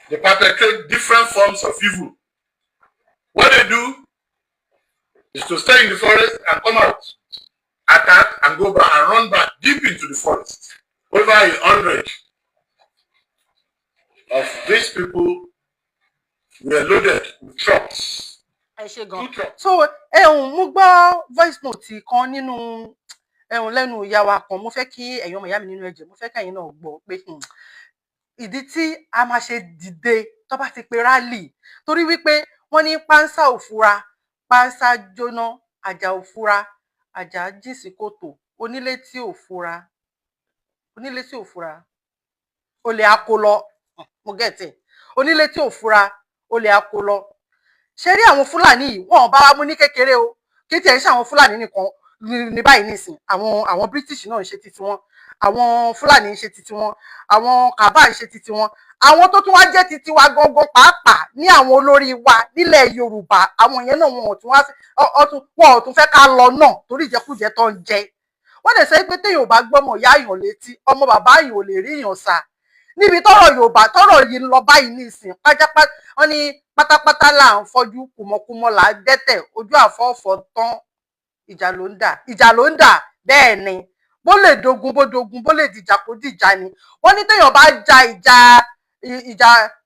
They perpetrate different forms of evil. What they do is to stay in the forest and come out, attack and go back and run back deep into the forest. Over 100 of these people were loaded with trucks. So mo gbọ́ voice note kan nínú lẹ́nu ìyá wa kan, mo fẹ́ kí ẹ̀yin ọmọ ìyá mi nínú ẹ̀jẹ̀, mo fẹ́ kẹ́yin náà gbọ́ pé ìdí tí a máa ṣe dìde tó bá ti pe rally torí wípé wọ́n ní pánsá òfura pánsá jóná, àjà òfura àjà jìn sí kòtò, onílé tí òfura olè akólọ, mo gẹ̀tẹ̀, onílé tí òfura olè akólọ. Ṣé rí àwọn Fúlàní yìí wọ́n bá wa mú ní kékeré o, kí tiẹ̀ ṣe àwọn Fúlàní nìkan ní báyìí nísìn, àwọn British náà ń ṣe títí wọn, àwọn Fúlàní ń ṣe títí wọn, àwọn Kàbá ń ṣe títí wọn, àwọn tó tún wá jẹ́ títí wa gangan pàápàá ní àwọn olórí wa nílẹ̀ Yorùbá, àwọn yẹn náà wọn ò tún fẹ́ ká lọ náà torí ìjẹkújẹ tó ń jẹ. Wọ́n dẹ̀ sọ pé téèyàn ò bá gbọ́mọ ìyá èèyàn létí, ọmọ bàbá èèyàn ò lè rí èèyàn sá. Níbi tọ́rọ̀ Yorùbá tọ́rọ̀ yìí lọ báyìí nísìn, pátápátá wọ́n ní pátápátá là ń fọ́jú, kùmọ̀kùmọ̀ là ń dẹ́tẹ̀, ojú àfọ́fọ́ tán, ìjà ló ń dà bẹ́ẹ̀ ni. Bó lè dogun bó dogun, bó lè dìjà kó dìjà ni. Wọ́n ní téèyàn bá ja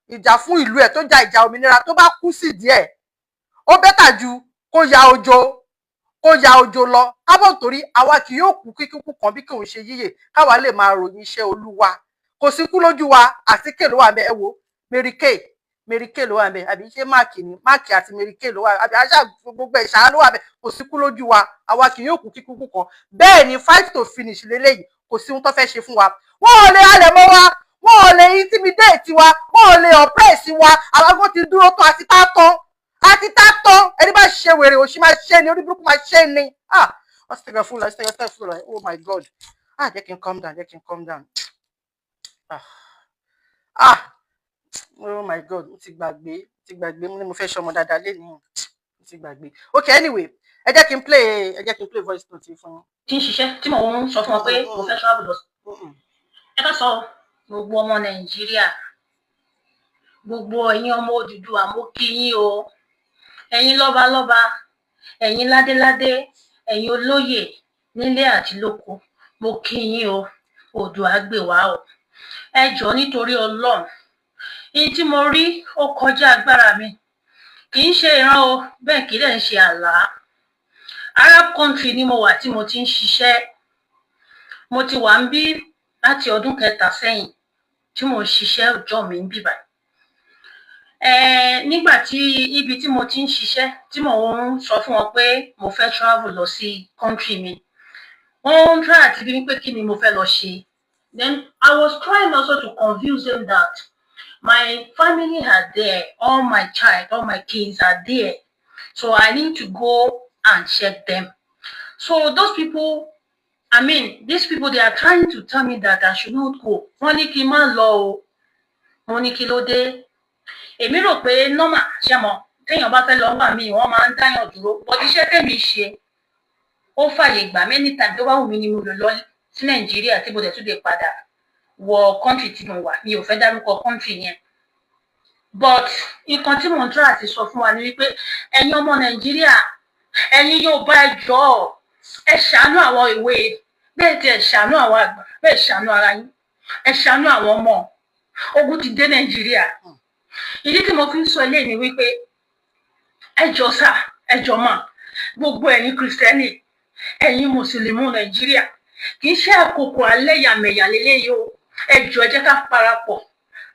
ìjà fún ìlú ẹ̀ tó ja ìjà òmìnira tó bá kú sí díẹ̀, ó bẹ́tà ju kó ya ojo lọ. Kábọ̀ torí àwa kì yóò kú kíkú kan bí kò ń ṣe yíyè, káwa lè máa ròyìn iṣẹ́ Olúwa. Kò sí kú lójú wa, àtíkè ló wà ńbẹ̀, ẹ wo Mary Kay ló wà ńbẹ̀, àbí ṣé Máàkì àti Mary Kay ló wà, àbí àṣà gbogbo ẹ̀ṣà ló wà ńbẹ̀, kò sí kú lójú wa, àwa kì yóò kú kíkú kan. Bẹ́ẹ̀ ni fight to finish leléyìí, kò sí ohun tó fẹ́ ṣe fún wa. Wọ́n ò lè halẹ̀ mọ́ wa, wọ́n ò lè intimidate wa, wọ́n ò lè oppress wa, àwọn kan ti dúró tán àti tá tán, ẹni bá ṣe wèrè òṣì máa ṣe ni, orí burúkú máa ṣe ni. Astaghfirullah, oh my God. Jẹ́ kí n calm down. Oh my God, mo ti gbàgbé mo ní mo fẹ́ ṣọmọ dáadáa lé ní mo ti gbàgbé. Okay, anyway, ẹ jẹ́ kí n play voice note fún yín. Tí ń ṣiṣẹ́ tí mò ń sọ fún wọn pé mo fẹ́ travel lọ. Ẹ ká sọ gbogbo ọmọ Nàìjíríà, gbogbo ẹ̀yin ọmọ Odùduwà, mo kí yín o. Ẹ̀yin lọ́balọ́ba, ẹ̀yin ládéládé, ẹ̀yin olóyè nílé àti lóko, mo kí yín o. Oòduà gbè wá o. Ẹ jọ̀ọ́ nítorí Ọlọ́run, èyí tí mo rí ó kọjá agbára mi, kì í ṣe ìran o, bẹ́ẹ̀ kì í dẹ̀ ń ṣe àlá. Arab country ni mo wà tí mo ti ń ṣiṣẹ́. Mo ti wà ń bí láti ọdún 3 sẹ́yìn tí mo ń ṣiṣẹ́ ọjọ́ mi ń bí báyìí. Nígbà tí ibi tí mo ti ń ṣiṣẹ́ tí mo ń sọ fún wọn pé mo fẹ́ travel lọ sí country mi, wọ́n ń try àti bí pé kí ni mo fẹ́ lọ ṣe. Then I was trying also to convince them that my family are there, all my kids are there. So I need to go and check them. So those people, these people, they are trying to tell me that I should not go. Wọ́n ní kí n má lọ o. Wọ́n ní kí ló dé. Èmi rò pé normal ṣe mọ̀, téèyàn bá fẹ́ lọ wà mí, wọ́n máa ń dáyàn dúró. But iṣẹ́ tèmi ṣe, ó fàyè gbà many times tó bá wù mí ni mo lè lọ sí Nàìjíríà tí mo dẹ̀ tún lè padà wọ country tí mo wà. Mi ò fẹ́ dárúkọ country yẹn. But nǹkan tí mò ń try àti sọ fún wa ni wípé ẹ̀yin ọmọ Nàìjíríà, ẹ̀yin Yorùbá, ẹ jọ̀ọ́, ẹ ṣàánú àwọn ìwé, bẹ́ẹ̀ tí ẹ ṣàánú àwọn àgbà, bẹ́ẹ̀ ṣàánú ara yín, ẹ ṣàánú àwọn ọmọ. Ogun ti dé Nàìjíríà. Ìdí tí mo fi ń sọ eléyìí ni wípé ẹ jọ̀ọ́ sà, ẹ jọ̀ọ́ mà, gbogbo ẹ̀yin Kristẹni, ẹ̀yin Mùsùlùmí Nàìjíríà, kì í ṣe àkókò ẹlẹ́yàmẹ̀yà leléyìí o. Ẹ jọ̀ọ́, ẹ jẹ́ ká parapọ̀,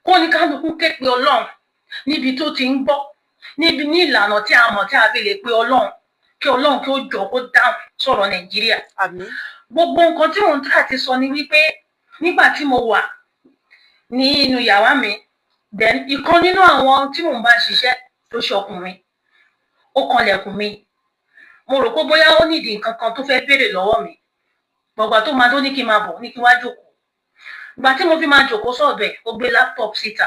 kó ní kálukú ké pe Ọlọ́run níbi tó ti ń gbọ́, níbi ní ìlànà tí a mọ̀ tí a fi lè pe Ọlọ́run, kí Ọlọ́run kí ó jọ̀ọ́ kó dáhùn sọ̀rọ̀ Nàìjíríà. Àmín. Gbogbo nǹkan tí mò ń tà ti sọ ni wípé nígbà tí mo wà ní inú yàrá mi, then ìkan nínú àwọn tí mò ń bá ṣiṣẹ́ tó ṣọkùnrin, ó kanlẹ̀kùn mi. Mo rò pé bóyá ó nídìí nǹkan kan tó fẹ́ béèrè lọ́wọ́ mi. Gbọ̀gbà tó máa tó ní kí n máa bọ̀, ní kí n wá jókòó. Ìgbà tí mo fi máa jókòó sọ́ọ̀bẹ̀, ó gbé laptop síta,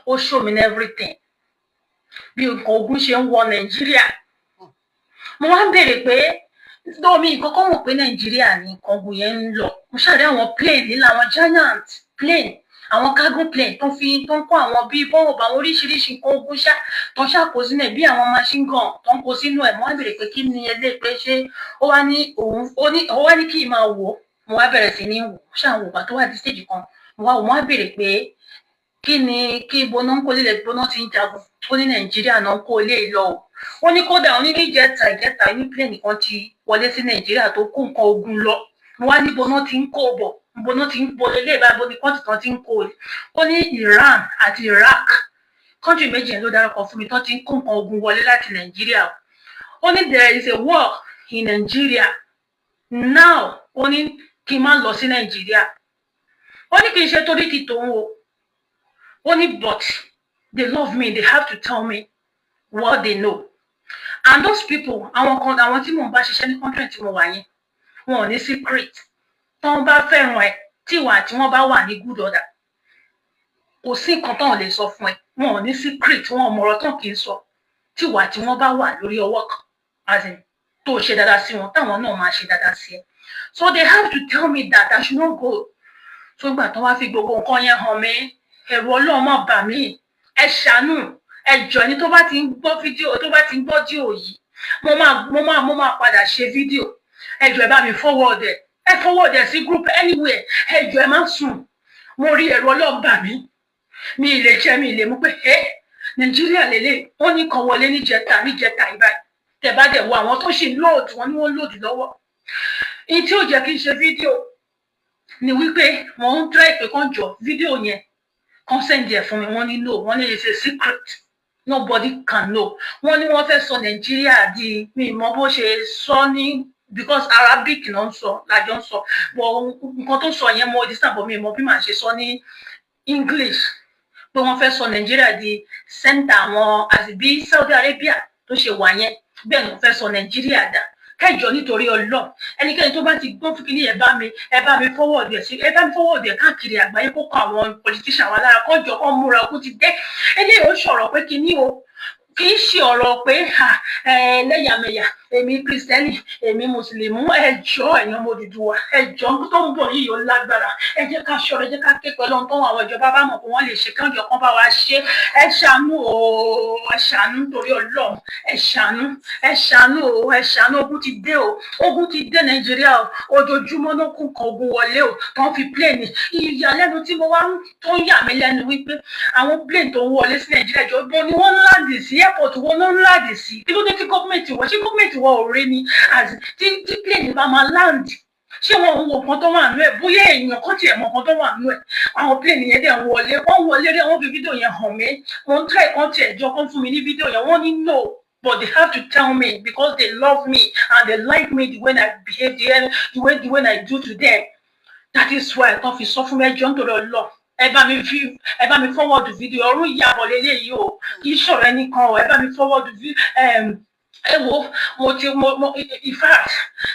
ó show me everything bí nǹkan ogun ṣe ń wọ Nàìjíríà. Mo wá ń béèrè pé lómi ìkọ́kọ́ mọ̀ pé Nàìjíríà ni nǹkan ogun yẹn ń lọ. Mo ṣàrí àwọn plane nílà, àwọn giant plane àwọn cargo plane tó ń kó àwọn bíi bọ́ọ̀bù àwọn oríṣiríṣi nǹkan ogun ṣá tó ń ṣàkó sínú ẹ̀ bí àwọn machine gun tó ń kó sínú ẹ̀ mo wá béèrè pé kí ni eléyìí pé ṣé ó wá ní kí n máa wò ó mo wá bẹ̀rẹ̀ sí ní wò ṣáà wò bá tó wà di stage kan mo wá béèrè pé kí ibo náà ń kó lílẹ̀ ibo náà ti ń jagun ó ní Nàìjíríà náà ń kó ilé ìlọ o ó ní kódà ó ní ìjẹta ní plane kan ti wọlé sí Nàìjíríà tó kó nǹkan ogun lọ mo wá ní ibo náà ti ń kó bọ̀ ibo náà ti ń bo ilé ìbá ibo ní kọ́ńtì kan ti ń kó o ó ní Iran àti Iraq kọ́ńtì méjì yẹn ló dárúkọ fún mi tó ti ń kó nǹkan ogun wọlé láti Nàìjíríà ó ní there is a war in Nigeria now ó ní kí n má lọ sí Nàìjíríà ó ní kì í ṣe torí ti tòun o ó ní but they love me they have to tell me what they know and those people àwọn tí mò ń bá ṣiṣẹ́ ní country tí mo wà yẹn wọn ò ní secret tí wọ́n bá fẹ́ràn ẹ tí wọ́n bá wà ní good order kò sí nǹkan tán lè sọ fún ẹ wọn ò ní secret wọn ò mọ̀rọ̀ tán kì í sọ tí wọ́n bá wà lórí ọwọ́ kan as in tó ṣe dáadáa sí wọn táwọn náà máa ṣe dáadáa sí ẹ so they have to tell me that I should not go so gbà tán wá fi gbogbo nǹkan yẹn hàn mí ẹ̀rù Ọlọ́run má bà mí ẹ ṣàánú ẹ jọ̀ọ́ ẹni tó bá ti ń gbọ́ fídíò tó bá ti ń gbọ́ díò yìí mo máa padà ṣe fídíò ẹ jọ̀ọ́ ẹ bá mi forward ẹ sí group anywhere ẹ jọ̀ọ́ ẹ má sùn mo rí ẹ̀rù Ọlọ́run bà mí mi ì lè jẹ mi ì lè mú pé Nàìjíríà lélẹ̀ wọ́n ní kan wọlé níjẹta ìbá tẹ́ bá dẹ̀ wo àwọn tó ṣì ń lóòdù wọn ni wọ́n lóòdù lọ́wọ́ ní tí ó jẹ́ kí n ṣe fídíò ni wípé mo ń try pé kán jọ fídíò yẹn kán send ẹ̀ fún mi wọ́n ní no wọ́n ní it's a secret nobody can know wọ́n ní wọ́n fẹ́ sọ Nàìjíríà di mi mọ̀ bó ṣe sọ ní because Arabic náà ń sọ lájọ ń sọ but nǹkan tó sọ yẹn mo understand but mi mọ̀ bí màá ṣe sọ ní English pé wọ́n fẹ́ sọ Nàìjíríà di center àwọn àti bí Saudi Arabia tó ṣe wà yẹn bẹ́ẹ̀ ni wọ́n fẹ́ sọ Nàìjíríà dà kẹjọ nítorí Ọlọ́run ẹnikẹ́ni tó bá ti gbọ́ fún kínní ẹ bá mi forward ẹ káàkiri àgbáyé kó kọ àwọn politician wa lára kọjọ kó múra okú ti dé eléyìí ó sọ̀rọ̀ pé kínní o kì í ṣe ọ̀rọ̀ pé lẹ́yàmẹ̀yà èmi kristẹni èmi mùsùlùmí ẹjọ́ ẹ̀yàn ọmọ Odùduwà ẹjọ́ tó ń bọ̀ yìí ó lágbára ẹ jẹ́ ká ṣọ́ra ẹ jẹ́ ká ké pẹ̀lú ohun tó àwọn ìjọba bá mọ̀ pé wọ́n lè ṣe kánjọ kan bá wa ṣe ẹ ṣàánú o ẹ ṣàánú nítorí Ọlọ́run ẹ ṣàánú o ẹ ṣàánú ogun ti dé o ogun ti dé Nàìjíríà o ojoojúmọ́ ló kún kan ogun wọlé o tó ń fi plane ìyàlẹ́nu tí mo wá tó ń yà mí lẹ́nu wípé àwọn plane tó ń wọlé sí Nàìjíríà jọ bọ́ ni wọ́n ń láàdì sí airport wọn ló ń láàdì sí kí ló dé tí gọ́ọ̀mẹ̀ntì wọ ọ̀rẹ́ ni tí plane bá máa láǹdì ṣé wọn ń wo nǹkan tó wà nínú ẹ bóyá èèyàn kan tiẹ̀ mọ nǹkan tó wà nínú ẹ àwọn plane yẹn dẹ̀ wọ́n wọlé rí àwọn fi fídíò yẹn hàn mí wọ́n ń try kan tiẹ̀ jọ kan fún mi ní fídíò yẹn wọ́n ní no but they have to tell me because they love me and they like me the way I behave the way I do to them that is why kan fi sọ fún mi ẹjọ́ nítorí Ọlọ́run ẹ bá mi forward fídíò ọrùn ìyàbọ̀ lélẹ́yìí o kì í ṣọ̀rọ̀ ẹnìkan o ẹ bá mi forward ẹ wo in fact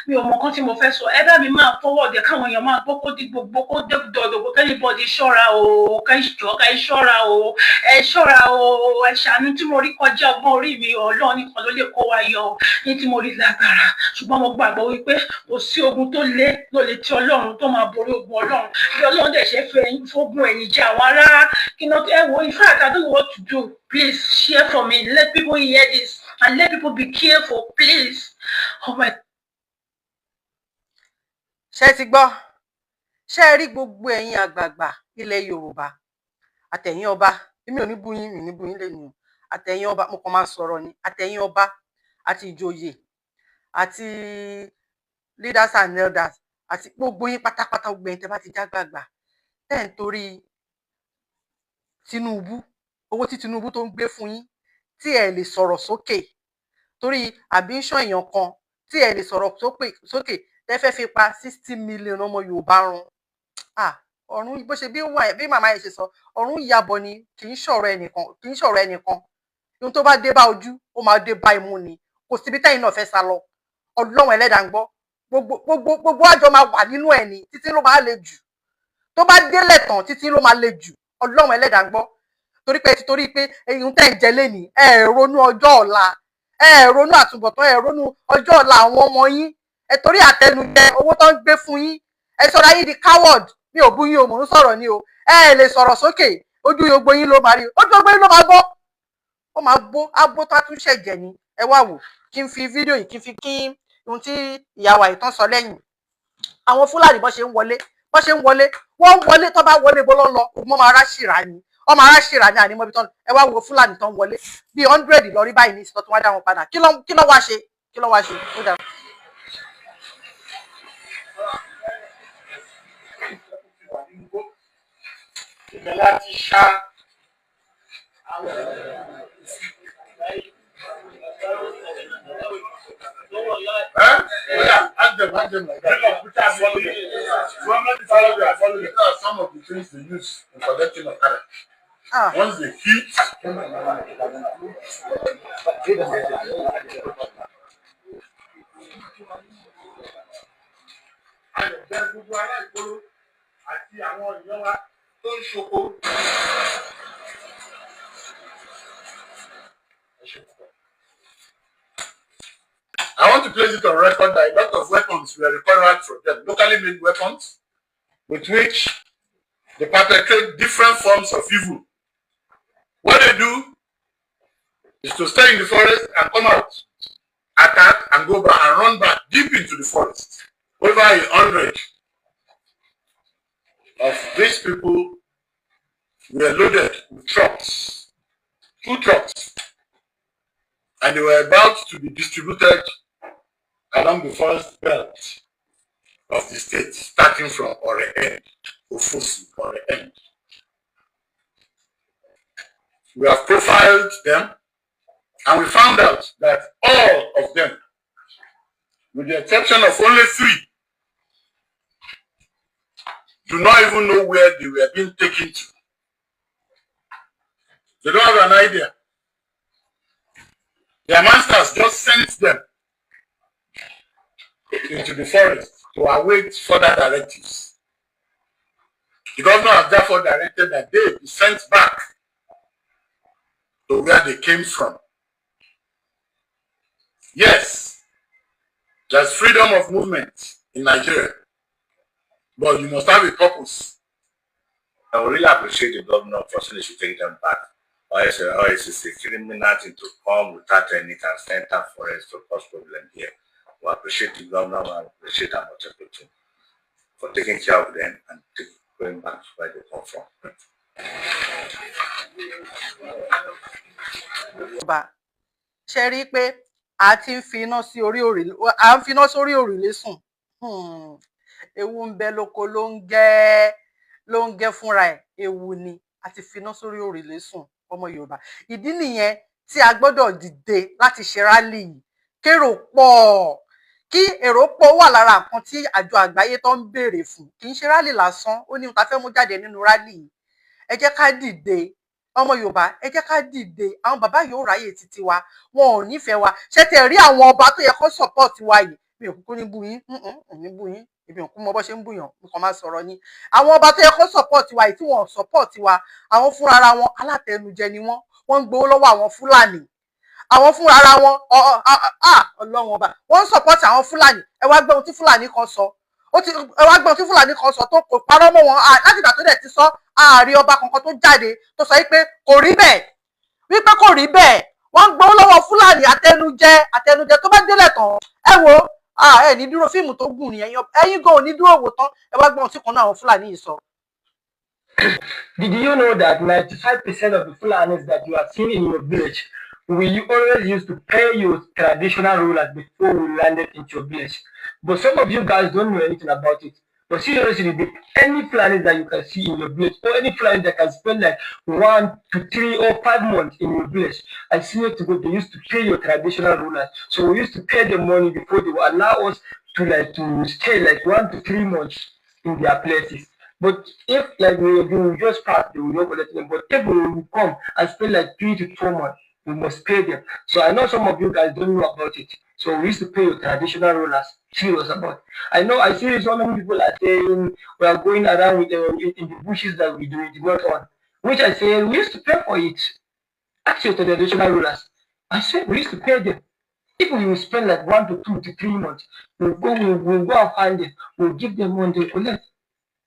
mi ò mọ nǹkan tí mo fẹ́ sọ ẹ bá mi máa forward káwọn èèyàn máa gbọ́ kó dé gbogbo kó dé dọ̀dọ̀gbò kẹ́nìbọ̀dì ṣọ́ra o ká ṣọ́ra o ẹ ṣọ́ra o ẹ ṣàánú tí mo rí kọjá ọgbọ́n orí mi Ọlọ́run nìkan ló lè kó wa yọ o ní tí mo rí lágbára ṣùgbọ́n mo gbàgbọ́ wípé kò sí ogun tó lé ló lè tí Ọlọ́run tó máa borí ogun Ọlọ́run bí Ọlọ́run dẹ̀ ṣe fẹ́ fógun ẹ̀yìn jẹ àwọn ará kí náà ẹ wo in fact I don't know what to do please share for me let people hear this and let people be careful please. Oh my. ṣé ti gbọ́ ṣé rí gbogbo ẹ̀yin àgbààgbà ilẹ̀ Yorùbá àtẹ̀yin ọba èmi ò ní bú yín lẹ́nu àtẹ̀yin ọba mo kàn máa sọ̀rọ̀ ni àtẹ̀yin ọba àti ìjòyè àti leaders and elders àti gbogbo yín pátápátá gbogbo ẹ̀yin tẹ́ bá ti jágbàgbà tẹ́ ń torí Tinubu owó tí Tinubu tó ń gbé fún yín tí ẹ lè sọ̀rọ̀ sókè torí àbíṣán èèyàn kan tí ẹ lè sọ̀rọ̀ sókè tẹ́ fẹ́ fi pa 60 million ọmọ Yorùbá run ọ̀run bó ṣe bí màmá yẹn ṣe sọ ọ̀run ìyàbọ̀ ni kì í ṣọ̀rọ̀ ẹnìkan ohun tó bá dé bá ojú ó máa dé bá imú ni kò síbi tẹ́yìn náà fẹ́ sá lọ Ọlọ́run ẹlẹ́dàá ń gbọ́ gbogbo àjọ máa wà nínú ẹ̀ ní títí ló máa le jù tó bá délẹ̀ tán títí ló máa le jù Ọlọ́run ẹlẹ́dàá ń gbọ́ torí pé eyín tẹ́ ń jẹ lénìí ẹ ronú ọjọ́ ọ̀la ẹ ronú àtúbọ̀tán ẹ ronú ọjọ́ ọ̀la àwọn ọmọ yín ẹ torí àtẹnujẹ owó tó ń gbé fún yín ẹ sọra yín di coward mi ò bú yín o mò ń sọ̀rọ̀ ni o ẹ lè sọ̀rọ̀ sókè ojú gbogbo yín ló máa rí ojú gbogbo yín ló máa gbọ́ ó máa gbó agbó tó tún ṣẹ̀jẹ̀ ni ẹ wá wò kí n fi fídíò yìí kí n fi kí ohun tí ìyàwó àìtán sọ lẹ́yìn àwọn fúlàní bó ṣe ń wọlé wọ́n ń wọlé tó bá wọlé bó ló ń lọ ọmọ máa ráṣìíra ni ọmọ aráṣìíra ni àní mọ́bí tán ẹ wá wo fúlàní tán wọlé bíi 100 lọ rí báyìí ní ìsìtọ́ tó wá dá wọn padà kí ló wá ṣe ó dà. láti ṣá ask them like that. Follow them. Some of the things they use in collecting of carrot. Once they heat, I want to place it on record that a lot of weapons were recovered from them, locally made weapons, with which they perpetrate different forms of evil. What they do is to stay in the forest and come out, attack and go back and run back deep into the forest. Over 100 of these people were loaded with trucks, 2 trucks, and they were about to be distributed along the forest belt of the state, starting from Ore-End, Ofosu, Ore-End. We have profiled them, and we found out that all of them, with the exception of only 3, do not even know where they were being taken to. They don't have an idea. Their masters just sent them into the forest to await further directives. The governor has therefore directed that they be sent back to where they came from. Yes, there's freedom of movement in Nigeria, but you must have a purpose. I would really appreciate the governor for saying they should take them back. Or it's a criminal thing to come without any consent and forest to cause problem here. We appreciate the governor, we appreciate Amotekun too for taking care of them and going back to where they come from. ṣe rí i pé a ti ń fi iná sí orí òrùlé à ń fi iná sórí òrùlé sùn ewu ń bẹ lóko ló ń gẹ́ fúnra ẹ̀ ewu ni a ti fi iná sórí òrùlé sùn ọmọ Yorùbá ìdí nìyẹn tí a gbọ́dọ̀ dìde láti ṣe rálì yìí kérò pọ̀ kí èrò pọ̀ wà lára nǹkan tí àjọ àgbáyé tó ń béèrè fún kì í ṣe rálì lásán ó ní nǹkan fẹ́ mú jáde nínú rálì yìí ẹ jẹ́ ká dìde ọmọ Yorùbá ẹ jẹ́ ká dìde àwọn bàbá yóò ráyè títí wa wọn ò nífẹ̀ẹ́ wa ṣé tẹ̀ rí àwọn ọba tó yẹ kó support wa yìí mi ò kúkú ní bú yín ní bú yín èmi ò kú mọ bó ṣe ń búyàn nǹkan máa sọ̀rọ̀ ni àwọn ọba tó yẹ kó support wa yìí tí wọn ò support wa àwọn fúnra ara wọn alátẹnujẹ ni wọ́n ń gbowó lọ́wọ́ àwọn Fúlàní àwọn fúnra ara wọn Ọlọ́run ọba wọ́n ń support àwọn Fúlàní ẹ wá gbé ohun tí Fúlàní kan sọ tó kò parọ́ mọ́ wọn láti ìgbà tó dẹ̀ ti sọ ààrẹ ọba kankan tó jáde tó sọ wípé kò rí bẹ́ẹ̀ wọ́n ń gbowó lọ́wọ́ Fúlàní àtẹnujẹ tó bá délẹ̀ tán ẹ wo ẹ ní dúró fíìmù tó gùn nìyẹn ẹ̀yin gan ò ní dúró wò tán ẹ wá gbọ́n tí kan náà àwọn Fúlàní yìí sọ. Did you know that 95% of the Fulanis that you are seeing in your village we always used to pay your traditional rulers before we landed into your village? But some of you guys don't know anything about it. But seriously, any Fulanis that you can see in your village, or any Fulanis that can spend like 1 to 3 or 5 months in your village, I swear to God, they used to pay your traditional rulers. So we used to pay them money before they would allow us to stay like 1 to 3 months in their places. But if like we just pass, they will not collect them. But if we will come and spend like 3 to 4 months, we must pay them. So I know some of you guys don't know about it. So we used to pay your traditional rulers. Serious about it. I know I see so many people are saying we are going around with in the bushes that we did not own. Which I say we used to pay for it. Ask your traditional rulers. I said we used to pay them. If we will spend like 1 to 2 to 3 months, we'll go and find them. We'll give them money to collect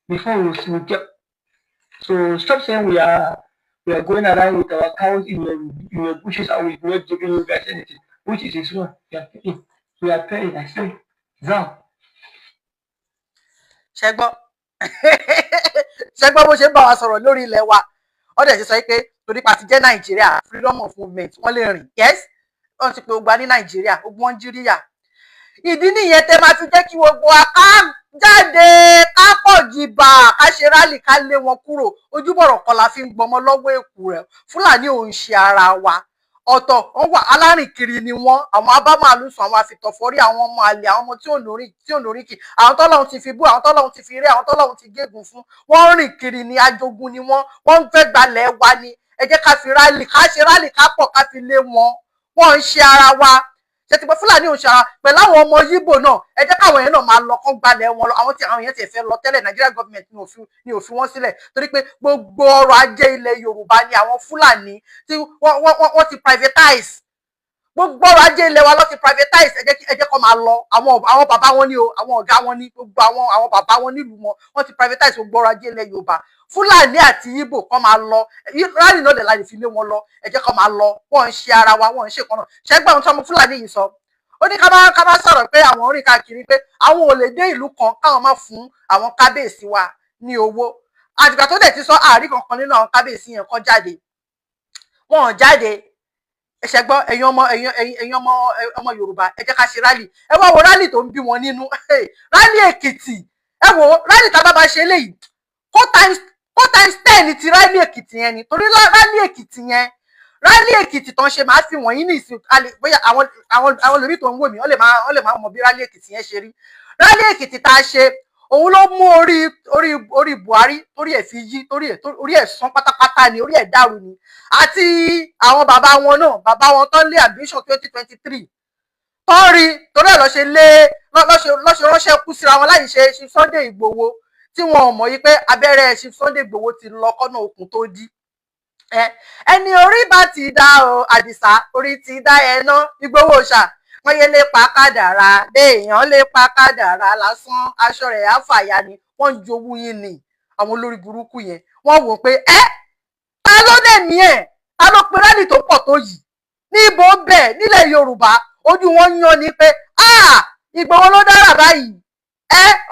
before we get. So stop saying we are going around with our cows in your bushes and we're not giving you guys anything, which is his one. We are paying, I say. Now. ṣẹgbọ́n ṣẹgbọ́n bó ṣe ń bá wa sọ̀rọ̀ lórí ilẹ̀ wa wọ́n dẹ̀ ṣe sọ pé torí pa ti jẹ́ Nàìjíríà freedom of movement wọ́n lè rìn yes wọ́n ti pé gbogbo ní Nàìjíríà gbogbo Nàìjíríà ìdí nìyẹn tẹ́ máa fi jẹ́ kí gbogbo wa ká jáde ká pọ̀ jìbà ká ṣe rálì ká lé wọn kúrò ojúbọ̀rọ̀ kan la fi ń gbọmọ lọ́wọ́ èkú rẹ̀ Fúlàní ò ń ṣe ara wa ọ̀tọ̀ wọ́n wà alárìnkiri ni wọ́n àwọn abámàlúsùn àwọn àfitọ̀fọ́rí àwọn ọmọ àlè àwọn ọmọ tí ò lóríkì àwọn tọ́lọ́run ti fi bú àwọn tọ́lọ́run ti fi rí àwọn tọ́lọ́run ti gégùn fún wọ́n rìn kiri ni ajogun ni wọ́n ń fẹ́ gbalẹ̀ wa ni ẹ jẹ́ ká fi rálì ká ṣe rálì ká pọ̀ ká fi lé wọn wọ́n ń ṣe ara wa ṣe ti pé Fúlàní ò ṣe ara pẹ̀lú àwọn ọmọ Yíbò náà ẹ jẹ́ káwọn yẹn náà máa lọ kán gbalẹ̀ wọn lọ àwọn yẹn ti fẹ́ lọ tẹ́lẹ̀ Nigeria government ni ò fi wọ́n sílẹ̀ torí pé gbogbo ọrọ̀ ajé ilẹ̀ Yorùbá ni àwọn Fúlàní tí wọ́n ti privatize gbogbo ọrọ̀ ajé ilẹ̀ wa ló ti privatize ẹ jẹ́ kó máa lọ àwọn bàbá wọn ni o àwọn ọ̀gá wọn ni gbogbo àwọn bàbá wọn nílùú wọn ti privatize gbogbo ọrọ̀ ajé ilẹ̀ Yorùbá Fúlàní àti Yíbò kó máa lọ rálì náà dẹ̀ láti fi lé wọn lọ ẹ jẹ́ kó máa lọ wọ́n ń ṣe ara wa wọ́n ń ṣe kan náà ṣẹ́gbẹ́ ohun tí ọmọ Fúlàní yìí sọ ó ní ká má sọ̀rọ̀ pé àwọn rìn káàkiri pé àwọn ò lè dé ìlú kan káwọn má fún àwọn kábíyèsí wa ní owó àtìgbà tó dẹ̀ ti sọ àárí kankan nínú àwọn kábíyèsí yẹn kan jáde wọn ò jáde ẹ̀ṣẹ̀ gbọ́ ẹ̀yin ọmọ Yorùbá ẹ jẹ́ ká ṣe rálì ẹ wá wo rálì tó ń bí wọn nínú rálì Èkìtì ẹ wo rálì tá a bá ṣe léyìí kó times 10 ti rálì Èkìtì yẹn ni torí rálì Èkìtì yẹn rálì Èkìtì tó ń ṣe máa fi wọ̀nyí ní ìsìn bóyá àwọn lórí tó ń wò mí wọ́n lè máa mọ̀ bí rálì Èkìtì yẹn ṣe rí rálì Èkìtì tá a ṣe òun ló mú orí Buhari torí ẹ̀ fi yí orí ẹ̀ sán pátápátá ni orí ẹ̀ dàrú ni àti àwọn bàbá wọn náà bàbá wọn tó ń lé ambition 2023 tó rí torí ẹ̀ lọ́ṣẹ̀ ránṣẹ́ kú síra wọn láì ṣe Chief Sunday Igboho tí wọn ò mọ̀ yí pé abẹ́rẹ́ Chief Sunday Igboho ti lọ kọ́nà okùn tó dí ẹni orí bá ti dá o Àdìsá orí ti dá ẹná Ìgbòho ṣá wọ́n yé lè pa kádàrá èèyàn lè pa kádàrá lásán aṣọ rẹ̀ àfàyà ni wọ́n ń jowú yín ni àwọn olórí burúkú yẹn wọ́n wò pé ta ló dẹ̀ ní ta ló pe rálì tó pọ̀ tó yìí níbo bẹ́ẹ̀ nílẹ̀ Yorùbá ojú wọn yan ni pé Ìgbòho ló dára báyìí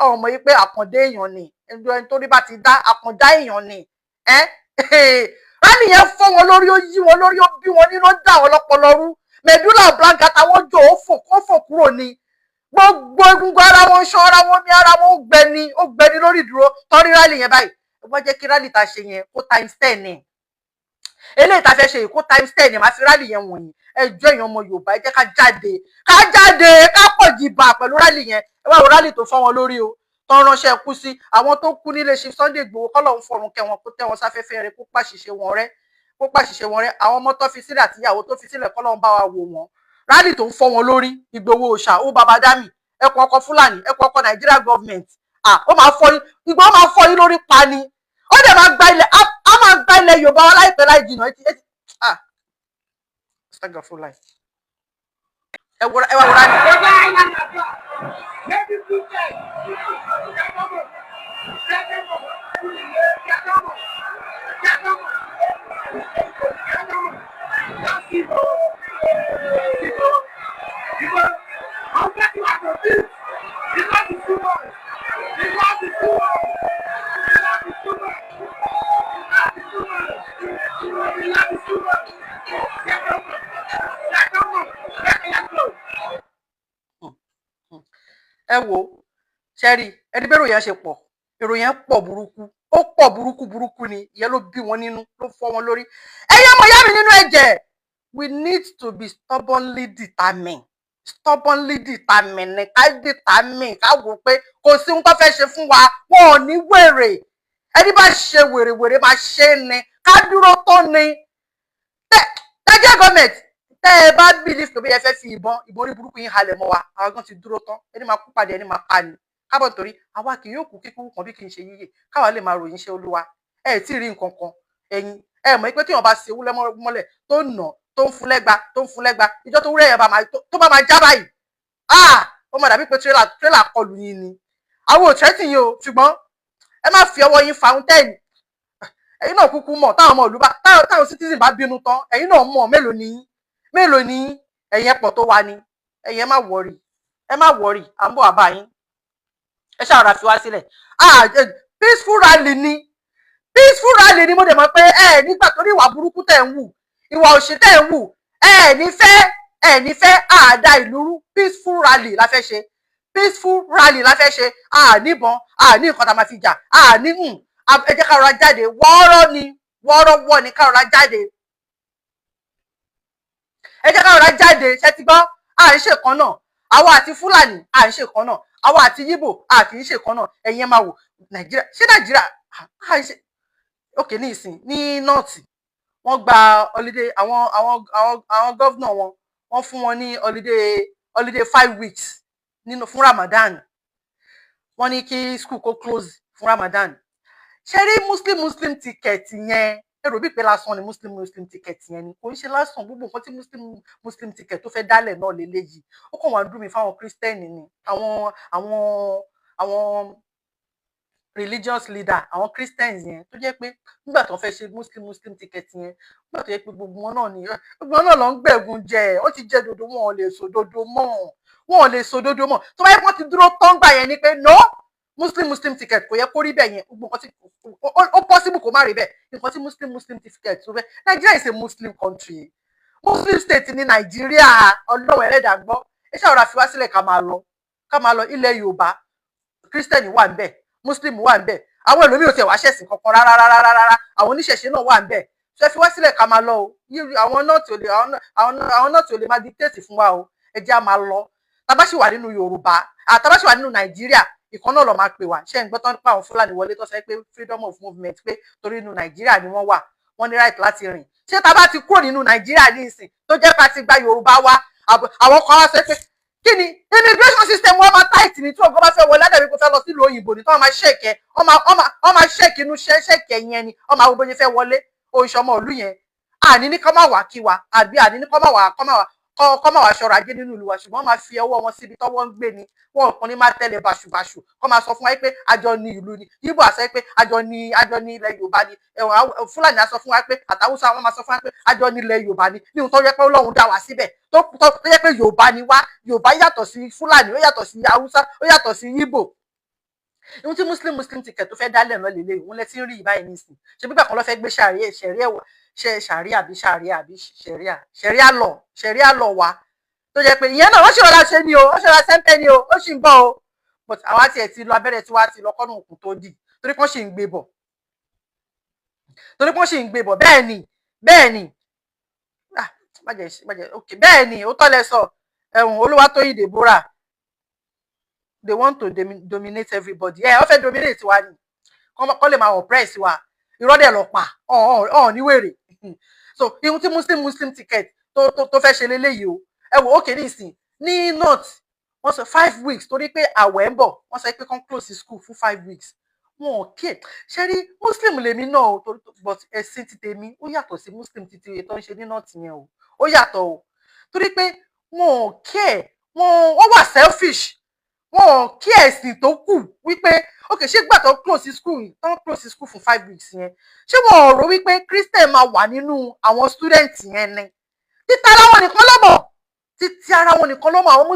ọmọ yìí pé àkàndé èèyàn ni ẹni tó rí bá ti dá àkàndá èèyàn ni rálì yẹn fọ́ wọn lórí ó yí wọn lórí ó bí wọn nínú ó dà wọn lọ́pọlọ rú medulla oblongata wọn jò ó fò kúrò ní gbogbo egungun ara wọn ṣan ara wọn ní ara wọn ó gbẹni lórí ìdúró torí rálì yẹn báyìí wọ́n jẹ́ kí rálì ta ṣe yẹn kó times 10 ní eléyìí ta fẹ́ ṣe yìí kó times 10 ní máa fi rálì yẹn wọ̀nyí ẹjọ́ èèyàn ọmọ Yorùbá ẹ jẹ́ ká jáde ká pọ̀ jìbà pẹ̀lú rálì yẹn ẹ wá wo rálì tó fọ́ wọn lórí o tó ń ránṣẹ́ kú sí àwọn tó kú nílé Chief Sunday Igboho kọ́lọ̀ ń fọ̀rùn kẹwọn kó tẹ́ wọn sáfẹ́fẹ́ rẹ kó pàṣìṣe wọn rẹ́ àwọn ọmọ tó fi sílẹ̀ àti ìyàwó tó fi sílẹ̀ kọ́lọ̀ ń bá wa wò wọ́n rálì tó ń fọ́ wọn lórí Ìgbòho òòṣà ó bàbá dámì ẹkùn ọkọ̀ Fúlàní ẹkùn ọkọ̀ Nigeria government ó máa fọ́ yín Ìgbòho máa fọ́ yín lórí pa ni ó dẹ̀ máa gba ilẹ̀ á máa gba ilẹ̀ Yorùbá wa láìpẹ́ láì jìnnà ẹ wá wúrà ní. ẹ wo ṣẹ́rí ẹni bẹ́rù yẹn ṣe pọ̀ èrò yẹn pọ̀ burúkú ó pọ̀ burúkú ni ìyẹn ló bí wọn nínú ló fọ́ wọn lórí ẹ̀yin ọmọ ìyá mi nínú ẹ̀jẹ̀ we need to be stubbornly determined ni ká determine ká wò pé kò sí ohun tó fẹ́ ṣe fún wa wọn ò ní wèrè ẹni bá ṣe wèrè máa ṣe ni ká dúró tó ni Nigeria government tẹ́ ẹ bá believe pé bí ẹ fẹ́ fi ìbọn orí burúkú yín halẹ̀ mọ́ wa àwọn gan ti dúró tán ẹni máa kú pàdé ẹni máa pa ni kábọ̀ nítorí àwa kì yóò kú kíkú kan bí kì í ṣe yíyè káwa lè máa ròyìn iṣẹ́ Olúwa ẹ tí ì rí nǹkan kan ẹ̀yin ẹ mọ̀ pé tí wọ́n bá ṣe ewúrẹ́ mọ́lẹ̀ tó nà tó ń fún lẹ́gba ìjọ tó wúrẹ́ yẹn tó bá máa já báyìí ó mọ̀ dàbí pé tírélà kọlù yín ni àwọn ò tẹ́tì yín o ṣùgbọ́n ẹ má fi ọwọ́ yín fountain ẹ̀yin náà kúkú mọ̀ táwọn ọmọ ìlú bá táwọn citizen bá bínú tán ẹ̀yin náà mọ̀ mélòó ni ẹ̀yin ẹ̀pọ̀ tó wà ní ẹ̀yin ẹ má wọrí à ń bọ̀ àbá yín ẹ ṣáà ra fi wá sílẹ̀ peaceful rally ni mo dẹ̀ mọ̀ pé nígbà tó ní ìwà burúkú tẹ̀ ń wù ìwà òṣì tẹ̀ ń wù ní fẹ́ àdá ìlú rú peaceful rally la fẹ́ ṣe níbọn ní nǹkan tá a máa fi jà ní ẹ jẹ́ ká rọra jáde wọ́ọ́rọ́wọ́ ni ká rọra jáde ẹ jẹ́ ká rọra jáde ṣe ti gbọ́ à ń ṣe kan náà àwa àti Fúlàní à ń ṣe kan náà àwa àti Yíbò à kì í ṣe kan náà ẹ̀yin máa wò Nàìjíríà ṣé Nàìjíríà à ń ṣe òkè ní ìsìn ní nọ́ọ̀tì wọ́n gba holiday àwọn gọ́vnà wọ́n fún wọn ní holiday 5 weeks fún Ramadan wọ́n ní kí school kó close fún Ramadan ṣe rí muslim ticket yẹn èrò bíi pé lásán ni muslim ticket yẹn ni kò ń ṣe lásán gbogbo nǹkan tí muslim ticket tó fẹ́ dálẹ̀ náà lélẹ́yìí ó kàn wá ń dùn mí fáwọn kírísítẹ́nì ni àwọn religious leader àwọn christians yẹn tó jẹ́ pé nígbà tó fẹ́ ṣe muslim ticket yẹn nígbà tó jẹ́ pé gbogbo wọn náà ló ń gbẹ̀gùn jẹ ó ti jẹ dodo wọn ò lè sòdodo mọ́ tó bá yẹ kó ti dúró tọ́ngbà yẹn ni pé no muslim ticket kò yẹ kó rí bẹ́ẹ̀ yẹn gbogbo nǹkan tí ó possible kó má rí bẹ́ẹ̀ nǹkan tí muslim ticket tó fẹ́ Nigeria is a muslim country muslim state ní Nàìjíríà ọlọ́wọ́ ẹlẹ́dàá gbọ́ ẹ ṣàròrà fi wá sílẹ̀ ká máa lọ ilẹ̀ Yorùbá Christian wà ń bẹ̀ muslim wà ń bẹ̀ àwọn ẹlòmíì ò tiẹ̀ wá ṣẹ̀sìn kankan rárá àwọn oníṣẹ̀ṣe náà wà ń bẹ̀ ṣe fi wá sílẹ̀ ká máa lọ o àwọn náà tí ò lè máa dictate fún wa o ẹ jẹ́ á máa lọ tábà sì wà nínú Yorùbá tábà sì wà nínú Nàìjíríà ìkan náà lọ máa pè wá ṣe ń gbọ́ tán pa àwọn Fúlàní wọlé tó sọ pé freedom of movement pé torí inú Nàìjíríà ni wọ́n wà wọ́n ní right láti rìn ṣé tá bá ti kúrò nínú Nàìjíríà ní ìsìn tó jẹ́ pé a ti gba Yorùbá wá àwọn kan wá sọ pé kí ni immigration system wọn máa tight ní tí ọgbọ́n bá fẹ́ wọlé àdàbí kó fẹ́ lọ sílùú òyìnbó ní tí wọ́n máa ṣèkẹ́ wọ́n máa ṣèkì inú ṣèkẹ́ yẹn ni wọ́n máa wo bóyá fẹ́ wọlé oṣù ọmọ ìlú yẹn àní ní kọ́ máa wà kí wa àbí àní ní kọ́ máa wà ṣọ́ra ajé nínú ìlú wa ṣùgbọ́n wọ́n máa fi ọwọ́ wọn síbi tọ́wọ́ ń gbé ni wọn kàn ní máa tẹ̀lé báṣubàṣu kọ́ máa sọ fún wa pé àjọ ní ìlú ni Yíbò àṣẹ pé àjọ ní ilẹ̀ Yorùbá ni Fúlàní á sọ fún wa pé àtàwùsá wọn máa sọ fún wa pé àjọ ní ilẹ̀ Yorùbá ni ní ohun tó yẹ pé Ọlọ́run dá wa síbẹ̀ tó yẹ pé Yorùbá ni wá Yorùbá yàtọ̀ sí Fúlàní ó yàtọ̀ sí Haúsá ó yàtọ̀ sí Yíbò ohun tí muslim ticket tó fẹ́ dálẹ̀ náà lélẹ̀ òun lẹ ti ń rí ìbáyìí nísìn ṣe bí gbàkan lọ fẹ́ gbé ṣàríà lọ wá tó jẹ́ pé ìyẹn náà wọ́n ṣe ọ̀la ṣe ni o wọ́n ṣe ọ̀la sẹ́ńpẹ́ ni o ó sì ń bọ̀ o but àwa tiẹ̀ ti lọ abẹ́rẹ́ tí wàá ti lọ kọ́nù òkú tó dì torí pọ́n ṣì ń gbé bọ̀ bẹ́ẹ̀ ni okay bẹ́ẹ̀ ni ó tọ́lẹ̀ sọ Olúwatóyìn Deborah they want to dominate everybody ó fẹ́ dominate wa ni kọ́ lè máa oppress wa irọ́ dẹ̀ lọ pa ní wèrè so ihun tí muslim ticket tó fẹ́ ṣe léléyìí o ẹ wò ókè ní ìsìn ní north wọ́n sọ 5 weeks torí pé àwẹ̀ ń bọ̀ wọ́n sọ pé kán close school fún 5 weeks wọn ò kí ẹ̀ ṣe rí muslim lèmi náà o but ẹ̀sìn ti tèmi ó yàtọ̀ sí muslim ti tèmi tó ń ṣe ní north yẹn o ó yàtọ̀ o torí pé wọn ò kí ẹ̀ wọ́n wà selfish wọn ò kí ẹ̀sìn tó kù wípé okay ṣé gbà tó close school fún 5 weeks yẹn ṣé wọn ò rò wípé Christian máa wà nínú àwọn student yẹn ni títa ara wọn nìkan ló mọ̀ títí ara wọn nìkan ló mọ̀ àwọn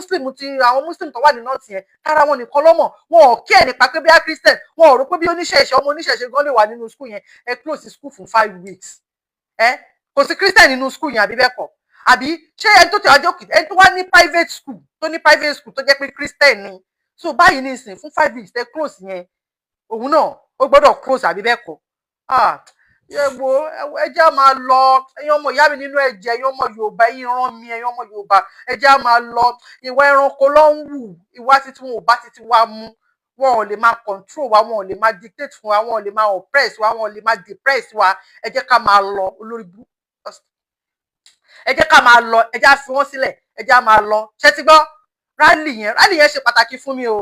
muslim tó wà ní north yẹn ara wọn nìkan ló mọ̀ wọn ò kí ẹ̀ nípa pé bí a Christian wọn ò rò pé bí oníṣẹ̀ṣe ọmọ oníṣẹ̀ṣe gan lè wà nínú school yẹn ẹ close school fún 5 weeks kò sí Christian nínú school yẹn àbí bẹ́ẹ̀ kọ́ àbí ṣé ẹni tó ti wájú òkè ẹni tó wá ní private school tó jẹ́ pé Christian ni so báyìí ní ìsìn fún 5 weeks tẹ close yẹn òun náà ó gbọ́dọ̀ close àbí bẹ́ẹ̀ kọ́ ẹjẹ́ máa lọ ẹ̀yin ọmọ ìyá mi nínú ẹ̀jẹ̀ ẹ̀yin ọmọ Yorùbá ẹ̀yin rán mi ẹ̀yin ọmọ Yorùbá ẹjẹ́ máa lọ ìwà ẹranko ló ń wù ìwà títí wọn ò bá títí wa mú wọn ò lè máa control wa wọn ò lè máa dictate fún wa wọn ò lè máa oppress wa wọn ò lè máa depress wa ẹ jẹ́ ká máa lọ olórí burúkú ẹ jẹ́ ká máa lọ ẹ jẹ́ á fi wọ́n sílẹ̀ ẹ jẹ́ á máa lọ ṣé ti gbọ́ rally yẹn ṣe pàtàkì fún mi o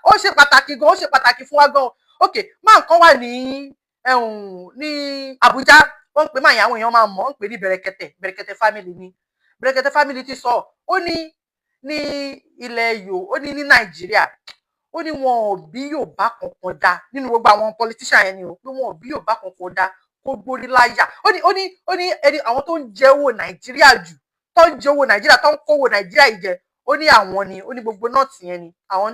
ó ṣe pàtàkì gan ó ṣe pàtàkì fún wa gan okay máa nǹkan wà ní Àbújá wọ́n ń pè máa yàn àwọn èèyàn máa mọ̀ wọ́n ń pè ní Bẹ̀rẹ̀kẹ̀tẹ̀ family ni Bẹ̀rẹ̀kẹ̀tẹ̀ family ti sọ ó ní ilẹ̀ Yorùbá ó ní Nàìjíríà ó ní wọn ò bí Yorùbá kankan dá nínú gbogbo àwọn politician yẹn ni o pé wọn ò bí Yorùbá kankan dá kó gbórí láyà ó ní ẹni àwọn tó ń jẹ owó Nàìjíríà jù tó ń jẹ owó Nàìjíríà tó ń kówó Nàìjíríà yìí jẹ ó ní àwọn ni ó ní gbogbo nọ́ọ̀tì yẹn ni àwọn